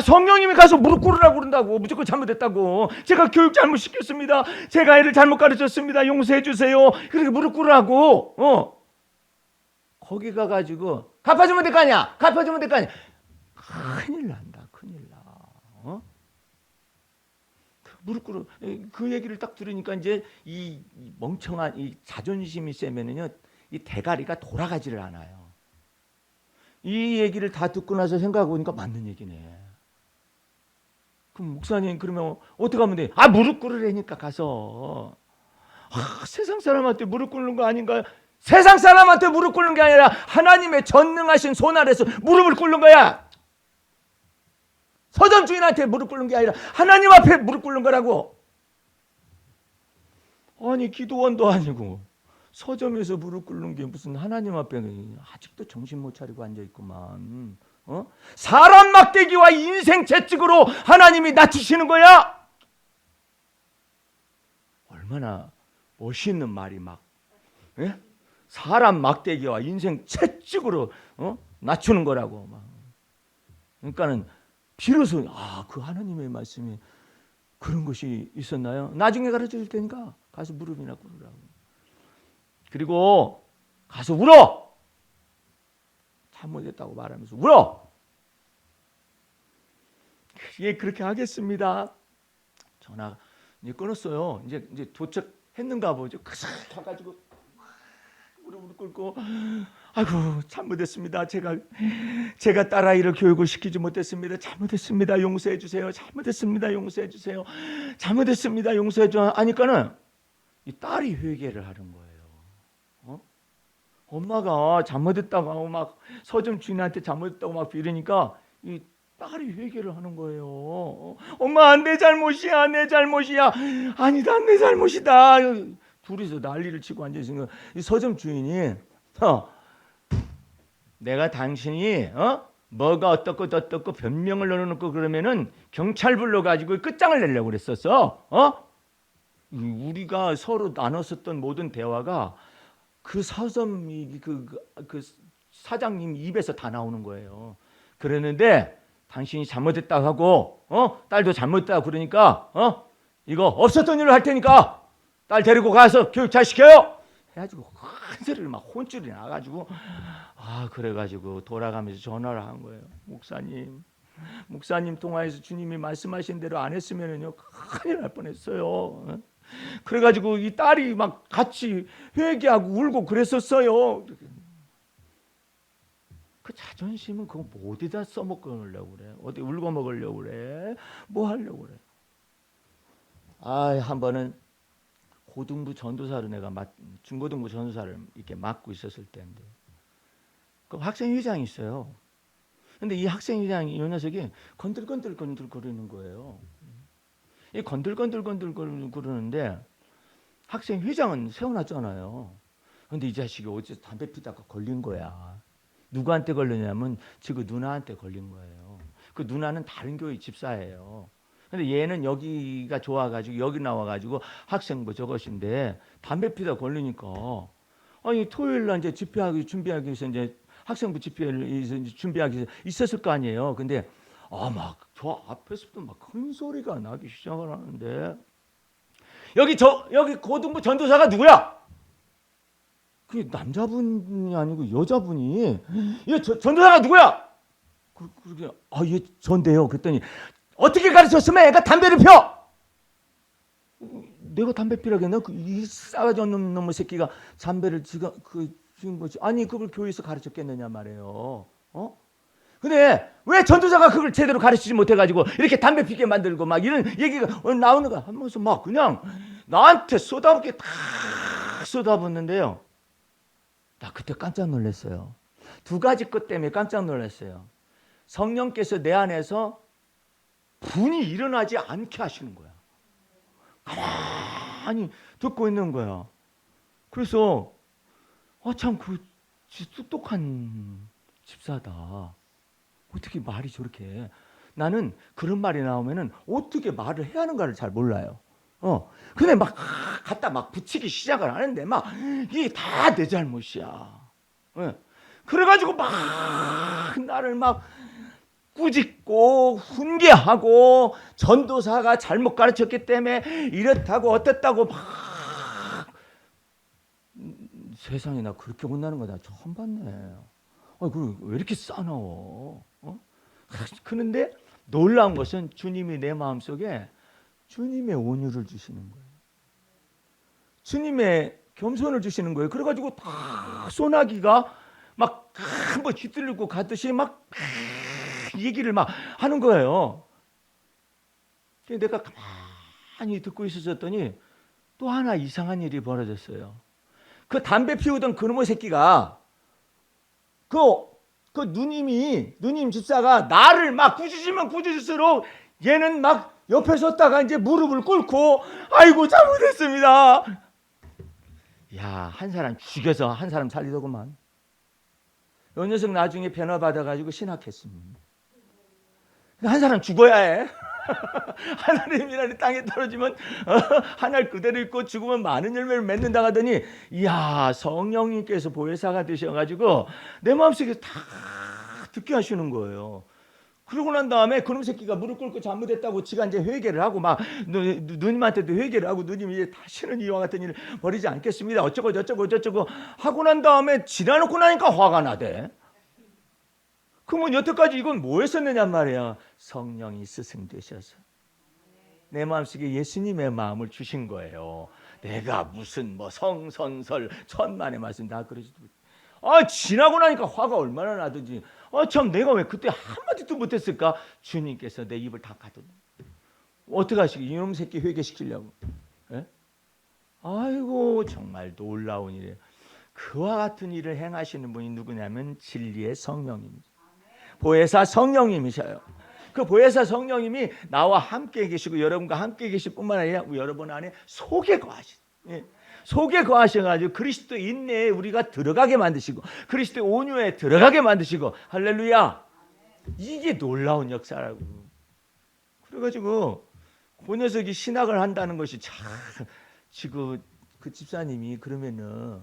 성령님이 가서 무릎 꿇으라고 그런다고. 무조건 잘못했다고. 제가 교육 잘못 시켰습니다. 제가 애를 잘못 가르쳤습니다. 용서해 주세요. 그렇게 무릎 꿇으라고. 거기 가가지고 갚아주면 될 거 아니야. 갚아주면 될 거 아니야. 큰일 난다. 큰일 나. 무릎 꿇어. 그 얘기를 딱 들으니까 이제 이 멍청한 이 자존심이 세면은요, 이 대가리가 돌아가지를 않아요. 이 얘기를 다 듣고 나서 생각해 보니까 맞는 얘기네. 그럼 목사님 그러면 어떻게 하면 돼? 무릎 꿇으라니까 가서. 세상 사람한테 무릎 꿇는 거 아닌가요? 세상 사람한테 무릎 꿇는 게 아니라 하나님의 전능하신 손 아래서 무릎을 꿇는 거야. 서점 주인한테 무릎 꿇는 게 아니라 하나님 앞에 무릎 꿇는 거라고. 아니 기도원도 아니고 서점에서 무릎 꿇는 게 무슨 하나님 앞에. 아직도 정신 못 차리고 앉아있구만. 사람 막대기와 인생 채찍으로 하나님이 낮추시는 거야. 얼마나 멋있는 말이 막. 사람 막대기와 인생 채찍으로 낮추는 거라고. 그러니까는 비로소 그 하나님의 말씀이 그런 것이 있었나요? 나중에 가르쳐 줄 테니까 가서 무릎이나 꿇으라고. 그리고 가서 울어. 잘못했다고 말하면서 울어. 예, 그렇게 하겠습니다. 전화 이제 끊었어요. 이제 도착했는가 보죠. 가가지고 무릎을 꿇고 아이고 잘못했습니다. 제가 딸아이를 교육을 시키지 못했습니다. 잘못했습니다. 용서해 주세요. 잘못했습니다. 용서해 주세요. 잘못했습니다. 용서해 줘. 하니까는 이 딸이 회개를 하는 거예요. 엄마가 잘못했다고 막 서점 주인한테 잘못했다고 막 이러니까 이 딸이 회개를 하는 거예요. 엄마, 내 잘못이야, 내 잘못이야. 아니다, 내 잘못이다. 둘이서 난리를 치고 앉아있는 거예요. 이 서점 주인이 내가 당신이 뭐가 어떻고 변명을 넣어놓고 그러면은 경찰 불러가지고 끝장을 내려고 그랬었어. 우리가 서로 나눴었던 모든 대화가 그 서점 그 사장님 입에서 다 나오는 거예요. 그랬는데 당신이 잘못했다 하고 딸도 잘못했다 그러니까 이거 없었던 일을 할 테니까 딸 데리고 가서 교육 잘 시켜요. 해가지고 큰 소리를 막 혼쭐이 나가지고 그래가지고 돌아가면서 전화를 한 거예요. 목사님 통화에서 주님이 말씀하신 대로 안 했으면은요 큰일 날 뻔했어요. 그래가지고 이 딸이 막 같이 회개하고 울고 그랬었어요. 그 자존심은 그거 어디다 써먹으려고 그래? 어디 울고 먹으려고 그래? 뭐 하려고 그래? 한 번은 고등부 전도사로 내가 중고등부 전도사를 이렇게 맡고 있었을 때인데 그 학생회장이 있어요. 근데 이 학생회장이 이 녀석이 건들건들 거리는 거예요. 이 건들건들 그러는데 학생회장은 세워놨잖아요. 근데 이 자식이 어디서 담배 피다가 걸린 거야. 누구한테 걸렸냐면 지금 누나한테 걸린 거예요. 그 누나는 다른 교회 집사예요. 근데 얘는 여기가 좋아가지고 여기 나와가지고 학생부 저것인데 담배 피다 걸리니까 토요일 날 이제 집회하기 준비하기 위해서 이제 학생부 집회를 이제 준비하기 위해서 있었을 거 아니에요. 근데 막 저 앞에서부터 막 큰 소리가 나기 시작을 하는데 여기 고등부 전도사가 누구야? 그게 남자분이 아니고 여자분이 전도사가 누구야? 그러게 얘 전데요. 그랬더니 어떻게 가르쳤으면 애가 담배를 펴? 내가 담배 피라겠나? 이 싸가지 없는 놈의 새끼가 담배를 지금 거지. 아니 그걸 교회에서 가르쳤겠느냐 말이에요. 근데 왜 전도사가 그걸 제대로 가르치지 못해가지고 이렇게 담배 피게 만들고 막 이런 얘기가 나오는 거야. 하면서 막 그냥 나한테 쏟아붓게 다 쏟아붓는데요. 나 그때 깜짝 놀랐어요. 두 가지 것 때문에 깜짝 놀랐어요. 성령께서 내 안에서 분이 일어나지 않게 하시는 거야. 가만히 듣고 있는 거야. 그래서 참 똑똑한 집사다. 어떻게 말이 저렇게 해? 나는 그런 말이 나오면은 어떻게 말을 해야 하는가를 잘 몰라요. 근데 막 갖다 막 붙이기 시작을 하는데 막 이게 다 내 잘못이야. 그래가지고 막 나를 막 꾸짖고 훈계하고 전도사가 잘못 가르쳤기 때문에 이렇다고 어땠다고 막 세상에 나 그렇게 혼나는 거 나 처음 봤네. 왜 이렇게 싸나워? 그런데 놀라운 것은 주님이 내 마음속에 주님의 온유를 주시는 거예요. 주님의 겸손을 주시는 거예요. 그래가지고 다 소나기가 막 한번 휘둘리고 가듯이 막 얘기를 막 하는 거예요. 내가 가만히 듣고 있었더니 또 하나 이상한 일이 벌어졌어요. 그 담배 피우던 그놈의 새끼가 그 누님 집사가 나를 막 꾸짖으면 꾸짖을수록 얘는 막 옆에 섰다가 이제 무릎을 꿇고 아이고 잘못했습니다. 야, 한 사람 죽여서 한 사람 살리더구만. 이 녀석 나중에 변화 받아가지고 신학했습니다. 한 사람 죽어야 해. 하나님이라는 땅에 떨어지면 하늘 그대로 있고 죽으면 많은 열매를 맺는다 하더니 이야 성령님께서 보혜사가 되셔가지고 내 마음속에 다 듣게 하시는 거예요. 그러고 난 다음에 그놈 새끼가 무릎 꿇고 잘못했다고 지가 이제 회개를 하고 막 누님한테도 회개를 하고 누님이 이제 다시는 이와 같은 일을 벌이지 않겠습니다. 어쩌고 저쩌고 하고 난 다음에 지나놓고 나니까 화가 나대. 그러면 여태까지 이건 뭐 했었느냐 말이야. 성령이 스승되셔서 내 마음속에 예수님의 마음을 주신 거예요. 내가 무슨 뭐 성선설 천만의 말씀 다 그러지도 지나고 나니까 화가 얼마나 나든지 참 내가 왜 그때 한마디도 못했을까. 주님께서 내 입을 다 가둬. 어떻게 하시기 이놈 새끼 회개시키려고. 에? 아이고 정말 놀라운 일이에요. 그와 같은 일을 행하시는 분이 누구냐면 진리의 성령입니다. 보혜사 성령님이셔요. 그 보혜사 성령님이 나와 함께 계시고 여러분과 함께 계실 뿐만 아니라 여러분 안에 속에 거하시. 속에 거하셔가지고 그리스도 인내에 우리가 들어가게 만드시고 그리스도 온유에 들어가게 만드시고 할렐루야. 이게 놀라운 역사라고. 그래가지고 그 녀석이 신학을 한다는 것이 참 지금 그 집사님이 그러면은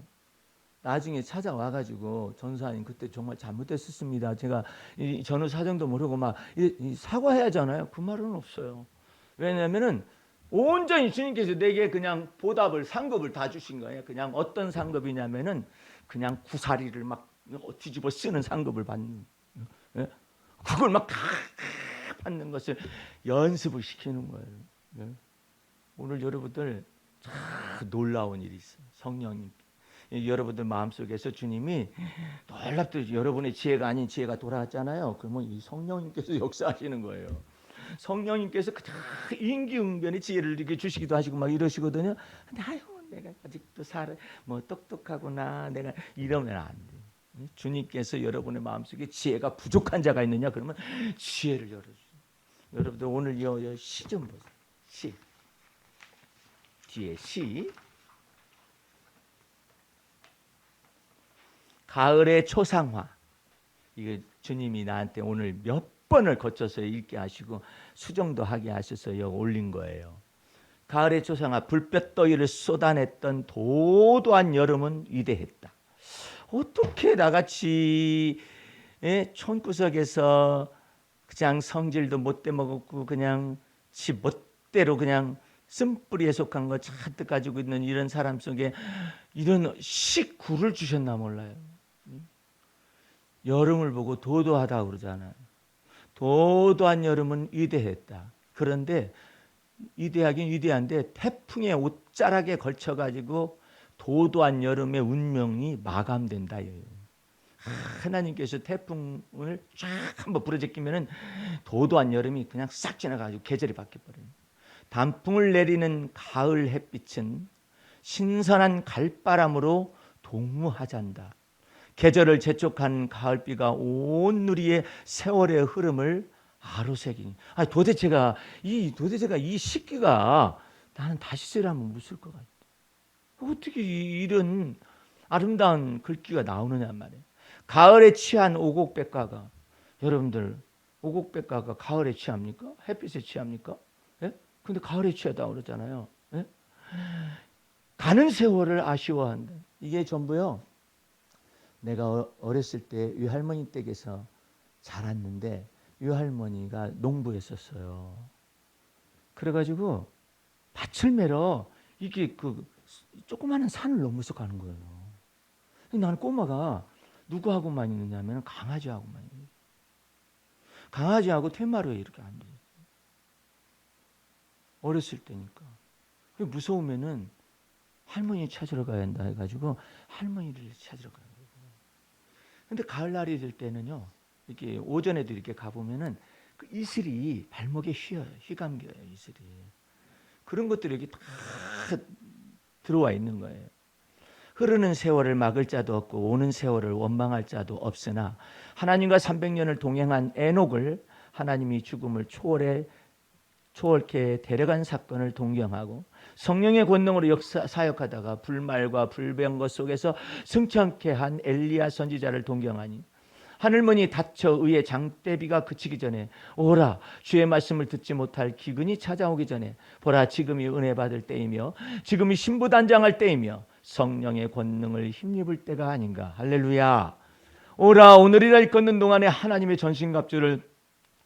나중에 찾아와가지고 전사님 그때 정말 잘못했었습니다. 제가 이 전후 사정도 모르고 막 사과해야 하잖아요. 그 말은 없어요. 왜냐하면은 온전히 주님께서 내게 그냥 보답을 상급을 다 주신 거예요. 그냥 어떤 상급이냐면은 그냥 구사리를 막 뒤집어 쓰는 상급을 받는. 예? 그걸 막 다 받는 것을 연습을 시키는 거예요. 예? 오늘 여러분들 참 놀라운 일이 있어요. 성령님. 여러분들 마음속에서 주님이 놀랍듯 여러분의 지혜가 아닌 지혜가 돌아왔잖아요. 그러면 이 성령님께서 역사하시는 거예요. 성령님께서 그냥 인기응변의 지혜를 이렇게 주시기도 하시고 막 이러시거든요. 근데 아유 내가 아직도 뭐 똑똑하구나 내가 이러면 안 돼. 주님께서 여러분의 마음속에 지혜가 부족한 자가 있느냐 그러면 지혜를 열어주세요. 여러분들 오늘 시 좀 보세요. 시 뒤에 시 가을의 초상화. 이게 주님이 나한테 오늘 몇 번을 거쳐서 읽게 하시고 수정도 하게 하셔서 올린 거예요. 가을의 초상화. 불볕 더위를 쏟아냈던 도도한 여름은 위대했다. 어떻게 나같이 촌구석에서 그냥 성질도 못돼 먹었고 그냥 지 멋대로 그냥 쓴뿌리에 속한 거 잔뜩 가지고 있는 이런 사람 속에 이런 식구를 주셨나 몰라요. 여름을 보고 도도하다고 그러잖아요. 도도한 여름은 위대했다. 그런데 위대하긴 위대한데 태풍의 옷자락에 걸쳐가지고 도도한 여름의 운명이 마감된다. 하나님께서 태풍을 쫙 한번 부러제끼면은 도도한 여름이 그냥 싹 지나가지고 계절이 바뀌어버려요. 단풍을 내리는 가을 햇빛은 신선한 갈바람으로 동무하잔다. 계절을 재촉한 가을비가 온 누리의 세월의 흐름을 아로새기니. 도대체가 이 식기가 나는 다시 쓰라면 못 쓸 것 같아. 어떻게 이런 아름다운 글귀가 나오느냐 말이에요. 가을에 취한 오곡백과가 여러분들 오곡백과가 가을에 취합니까? 햇빛에 취합니까? 예? 근데 가을에 취하다고 그러잖아요. 예? 가는 세월을 아쉬워한다. 이게 전부요. 내가 어렸을 때 외할머니 댁에서 자랐는데 외할머니가 농부였었어요. 그래가지고 밭을 매러 이게 그 조그마한 산을 넘어서 가는 거예요. 나는 꼬마가 누구하고만 있느냐면 강아지하고만 있는. 강아지하고 텐마루에 이렇게 앉아. 어렸을 때니까. 무서우면은 할머니 찾으러 가야 한다 해가지고 할머니를 찾으러 가요. 근데 가을날이 될 때는요, 이렇게 오전에도 이렇게 가보면은 그 이슬이 발목에 휘어요. 휘감겨요, 이슬이. 그런 것들이 여기 다 들어와 있는 거예요. 흐르는 세월을 막을 자도 없고 오는 세월을 원망할 자도 없으나 하나님과 300년을 동행한 에녹을 하나님이 죽음을 초월케 데려간 사건을 동경하고 성령의 권능으로 사역하다가 불말과 불병거 속에서 승천케 한 엘리야 선지자를 동경하니 하늘문이 닫혀 의의 장대비가 그치기 전에 오라 주의 말씀을 듣지 못할 기근이 찾아오기 전에 보라 지금이 은혜 받을 때이며 지금이 신부단장할 때이며 성령의 권능을 힘입을 때가 아닌가. 할렐루야. 오라 오늘이라 걷는 동안에 하나님의 전신갑주를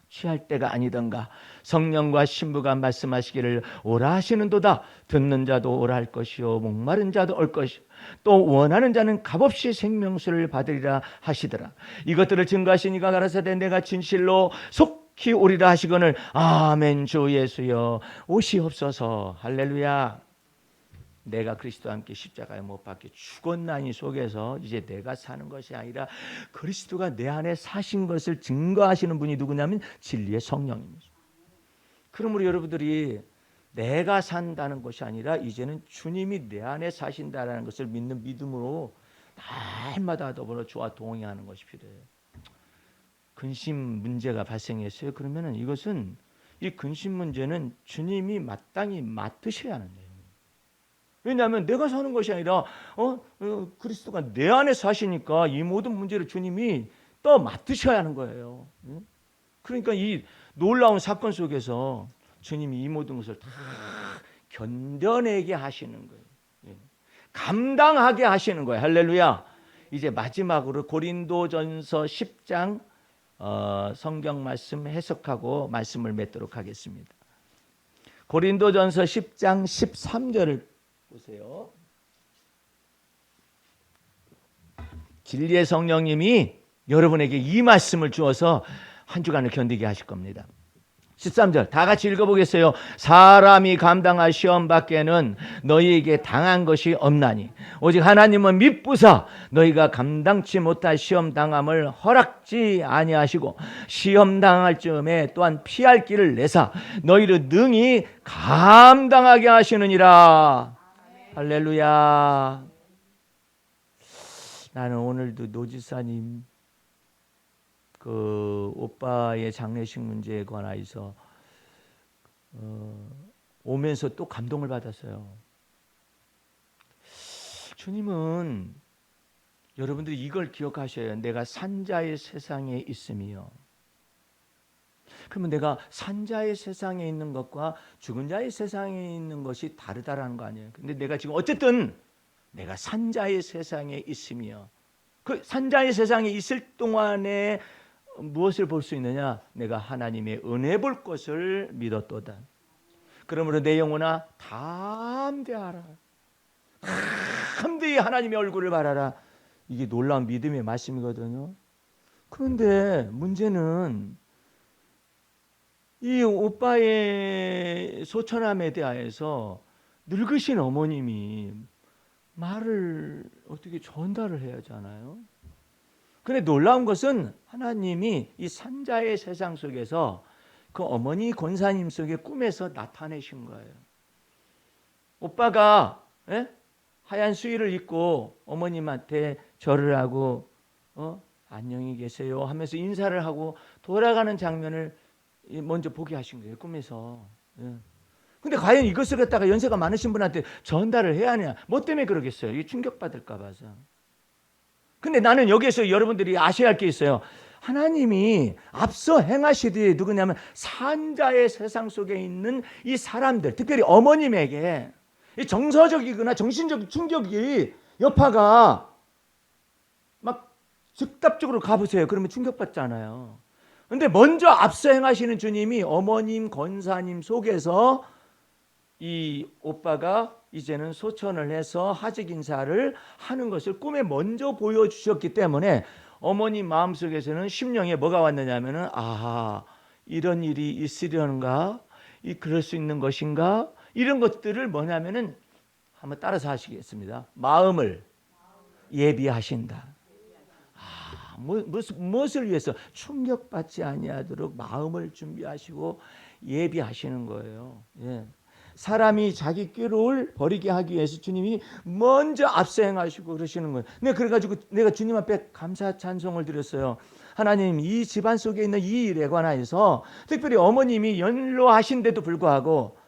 취할 때가 아니던가. 성령과 신부가 말씀하시기를 오라 하시는도다. 듣는 자도 오라 할 것이요 목마른 자도 올 것이요 또 원하는 자는 값없이 생명수를 받으리라 하시더라. 이것들을 증거하신 이가 가라사대 내가 진실로 속히 오리라 하시거늘 아멘. 주 예수여 오시옵소서. 할렐루야. 내가 그리스도와 함께 십자가에 못 박혀 죽었나니 속에서 이제 내가 사는 것이 아니라 그리스도가 내 안에 사신 것을 증거하시는 분이 누구냐면 진리의 성령입니다. 그러므로 여러분들이 내가 산다는 것이 아니라 이제는 주님이 내 안에 사신다는 것을 믿는 믿음으로 날마다 더불어 주와 동행하는 것이 필요해요. 근심 문제가 발생했어요. 그러면은 이것은 이 근심 문제는 주님이 마땅히 맡으셔야 하는 거예요. 왜냐하면 내가 사는 것이 아니라 그리스도가 내 안에 사시니까 이 모든 문제를 주님이 또 맡으셔야 하는 거예요. 그러니까 이 놀라운 사건 속에서 주님이 이 모든 것을 다 견뎌내게 하시는 거예요. 감당하게 하시는 거예요. 할렐루야. 이제 마지막으로 고린도전서 10장 성경 말씀 해석하고 말씀을 맺도록 하겠습니다. 고린도전서 10장 13절을 보세요. 진리의 성령님이 여러분에게 이 말씀을 주어서 한 주간을 견디게 하실 겁니다. 13절 다 같이 읽어보겠어요. 사람이 감당할 시험 밖에는 너희에게 당한 것이 없나니 오직 하나님은 미쁘사 너희가 감당치 못할 시험 당함을 허락지 아니하시고 시험 당할 즈음에 또한 피할 길을 내사 너희를 능히 감당하게 하시느니라. 할렐루야. 나는 오늘도 노지사님 그 오빠의 장례식 문제에 관하여서 오면서 또 감동을 받았어요. 주님은 여러분들이 이걸 기억하셔야 내가 산자의 세상에 있으며 그러면 내가 산자의 세상에 있는 것과 죽은 자의 세상에 있는 것이 다르다라는 거 아니에요. 근데 내가 지금 어쨌든 내가 산자의 세상에 있으며 그 산자의 세상에 있을 동안에 무엇을 볼 수 있느냐? 내가 하나님의 은혜 볼 것을 믿었도다. 그러므로 내 영혼아 담대하라. 담대히 하나님의 얼굴을 바라라. 이게 놀라운 믿음의 말씀이거든요. 그런데 문제는 이 오빠의 소천함에 대하여서 늙으신 어머님이 말을 어떻게 전달을 해야 하잖아요. 그런데 놀라운 것은 하나님이 이 산자의 세상 속에서 그 어머니 권사님 속에 꿈에서 나타내신 거예요. 오빠가 하얀 수의를 입고 어머님한테 절을 하고 안녕히 계세요 하면서 인사를 하고 돌아가는 장면을 먼저 보게 하신 거예요. 꿈에서. 근데 과연 이것을 갖다가 연세가 많으신 분한테 전달을 해야 하냐? 뭐 때문에 그러겠어요? 이게 충격받을까 봐서. 근데 나는 여기에서 여러분들이 아셔야 할 게 있어요. 하나님이 앞서 행하시되 누구냐면 산자의 세상 속에 있는 이 사람들, 특별히 어머님에게 이 정서적이거나 정신적 충격이 여파가 막 즉답적으로 가보세요. 그러면 충격받잖아요. 근데 먼저 앞서 행하시는 주님이 어머님, 권사님 속에서 이 오빠가 이제는 소천을 해서 하직 인사를 하는 것을 꿈에 먼저 보여주셨기 때문에 어머님 마음속에서는 심령에 뭐가 왔느냐면은 이런 일이 있으려는가? 그럴 수 있는 것인가? 이런 것들을 뭐냐면은 한번 따라서 하시겠습니다. 마음을 예비하신다. 무엇을 위해서? 충격받지 아니하도록 마음을 준비하시고 예비하시는 거예요. 사람이 자기 꾀를 버리게 하기 위해서 주님이 먼저 앞서 행하시고 그러시는 거예요. 그래가지고 내가 주님 앞에 감사 찬송을 드렸어요. 하나님, 이 집안 속에 있는 이 일에 관하여서 특별히 어머님이 연로하신데도 불구하고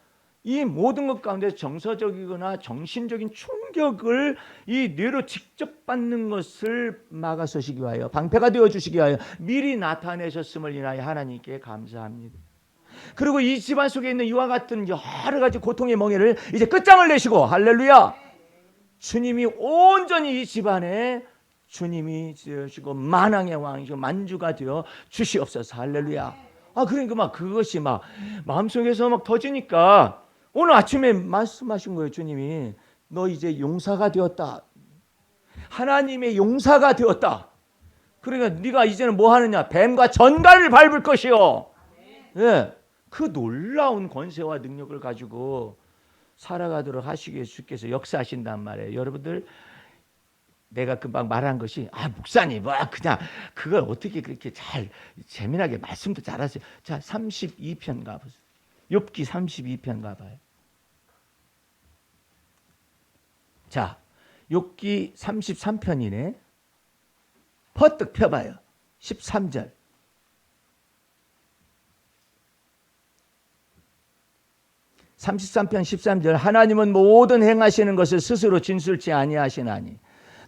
이 모든 것 가운데 정서적이거나 정신적인 충격을 이 뇌로 직접 받는 것을 막아서시기 위하여, 방패가 되어주시기 위하여 미리 나타내셨음을 인하여 하나님께 감사합니다. 그리고 이 집안 속에 있는 이와 같은 여러 가지 고통의 멍에를 이제 끝장을 내시고, 할렐루야, 주님이 온전히 이 집안에 주님이 되시고 만왕의 왕이시고 만주가 되어 주시옵소서. 할렐루야. 그러니까 막 그것이 막 마음속에서 막 터지니까 오늘 아침에 말씀하신 거예요. 주님이 너 이제 용사가 되었다. 하나님의 용사가 되었다. 그러니까 네가 이제는 뭐 하느냐? 뱀과 전갈을 밟을 것이요. 그 놀라운 권세와 능력을 가지고 살아가도록 하시기 위해서 주께서 역사하신단 말이에요. 여러분들, 내가 금방 말한 것이 목사님 그냥 그걸 어떻게 그렇게 잘 재미나게 말씀도 잘하세요. 자, 32편 가보세요. 욥기 32편 가봐요. 자, 욥기 33편이네. 퍼뜩 펴봐요. 13절. 33편 13절 하나님은 모든 행하시는 것을 스스로 진술치 아니하시나니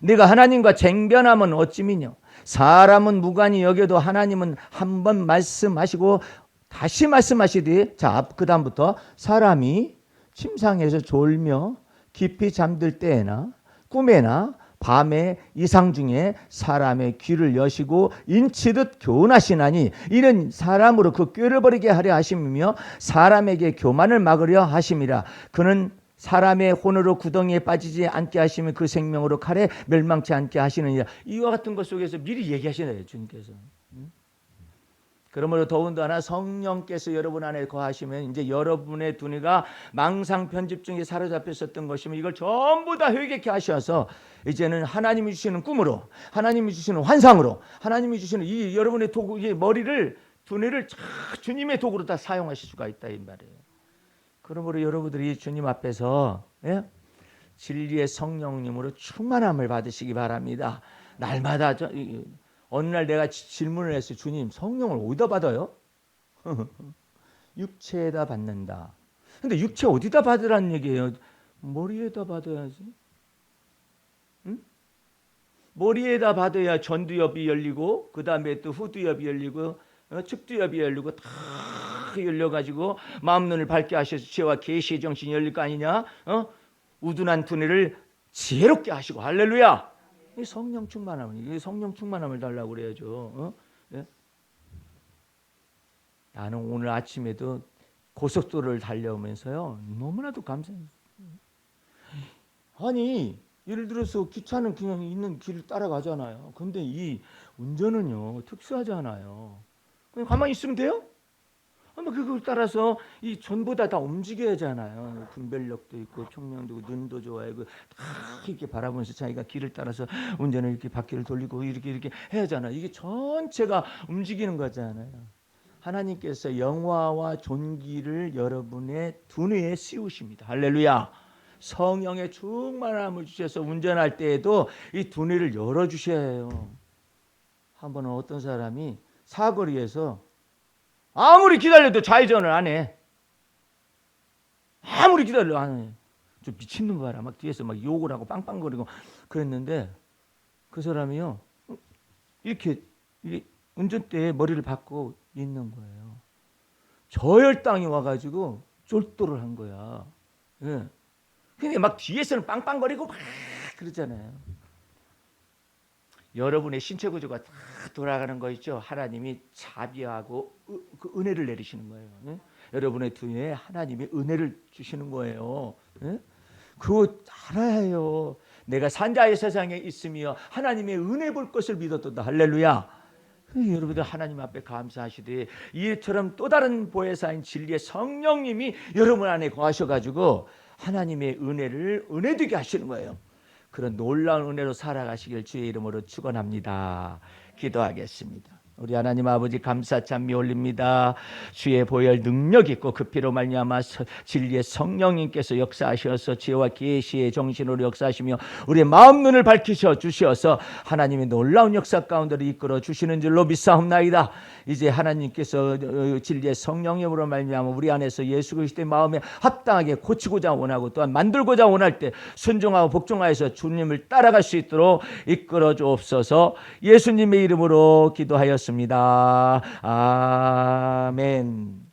네가 하나님과 쟁변하면 어찌미뇨. 사람은 무관히 여겨도 하나님은 한 번 말씀하시고 다시 말씀하시되, 자, 그 다음부터 사람이 침상에서 졸며 깊이 잠들 때에나 꿈에나 밤에 이상 중에 사람의 귀를 여시고 인치듯 교훈하시나니 이는 사람으로 그 꾀를 버리게 하려 하심이며 사람에게 교만을 막으려 하심이라. 그는 사람의 혼으로 구덩이에 빠지지 않게 하시며 그 생명으로 칼에 멸망치 않게 하시느니라. 이와 같은 것 속에서 미리 얘기하시네요, 주님께서. 그러므로 더군다나 성령께서 여러분 안에 거하시면 이제 여러분의 두뇌가 망상 편집 중에 사로잡혔었던 것이면 이걸 전부 다 회개케 하셔서 이제는 하나님이 주시는 꿈으로, 하나님이 주시는 환상으로, 하나님이 주시는 이 여러분의 도구, 이 머리를, 두뇌를 주님의 도구로 다 사용하실 수가 있다 이 말이에요. 그러므로 여러분들이 주님 앞에서 진리의 성령님으로 충만함을 받으시기 바랍니다. 날마다 어느 날 내가 질문을 했어요. 주님, 성령을 어디다 받아요? 육체에다 받는다. 근데 육체 어디다 받으라는 얘기예요? 머리에다 받아야지. 응? 머리에다 받아야 전두엽이 열리고 그 다음에 또 후두엽이 열리고 측두엽이 열리고 다 열려가지고 마음 눈을 밝게 하셔서 지혜와 계시의 정신이 열릴 거 아니냐? 우둔한 두뇌를 지혜롭게 하시고. 할렐루야. 이 성령 충만함을 달라고 그래야죠. 예? 나는 오늘 아침에도 고속도로를 달려오면서요, 너무나도 감사해요. 아니, 예를 들어서 기차는 그냥 있는 길을 따라가잖아요. 근데 이 운전은요, 특수하잖아요. 그냥 가만히 있으면 돼요? 아마 그걸 따라서 이 전보다 다 움직여야 하잖아요. 분별력도 있고 총명도 있고 눈도 좋아요. 다 이렇게 바라보면서 자기가 길을 따라서 운전을 이렇게 바퀴를 돌리고 이렇게 해야 하잖아요. 이게 전체가 움직이는 거잖아요. 하나님께서 영화와 존귀를 여러분의 두뇌에 씌우십니다. 할렐루야. 성령의 충만함을 주셔서 운전할 때에도 이 두뇌를 열어주셔야 해요. 한 번은 어떤 사람이 사거리에서 아무리 기다려도 좌회전을 안 해. 아무리 기다려도 안 해. 좀 미친놈 봐라. 막 뒤에서 막 욕을 하고 빵빵거리고 그랬는데 그 사람이요, 이렇게 운전대에 머리를 박고 있는 거예요. 저혈당이 와가지고 쫄도를 한 거야. 예. 근데 막 뒤에서는 빵빵거리고 막 그러잖아요. 여러분의 신체 구조가 다 돌아가는 거 있죠. 하나님이 자비하고 그 은혜를 내리시는 거예요. 예? 여러분의 두뇌에 하나님이 은혜를 주시는 거예요. 예? 그거 알아야 해요. 내가 산자의 세상에 있으며 하나님의 은혜 볼 것을 믿었다. 할렐루야. 여러분들 하나님 앞에 감사하시되 이처럼 또 다른 보혜사인 진리의 성령님이 여러분 안에 거하셔가지고 하나님의 은혜를 은혜되게 하시는 거예요. 그런 놀라운 은혜로 살아가시길 주의 이름으로 축원합니다. 기도하겠습니다. 우리 하나님 아버지 감사 찬미 올립니다. 주의 보혈 능력 있고 그 피로 말미암아 진리의 성령님께서 역사하셔서 지혜와 계시의 정신으로 역사하시며 우리의 마음 눈을 밝히셔 주셔서 하나님의 놀라운 역사 가운데로 이끌어 주시는 줄로 믿사옵나이다. 이제 하나님께서 진리의 성령님으로 말미암아 우리 안에서 예수 그리스도의 마음에 합당하게 고치고자 원하고 또한 만들고자 원할 때 순종하고 복종하여서 주님을 따라갈 수 있도록 이끌어 주옵소서. 예수님의 이름으로 기도하였습니다. 아멘.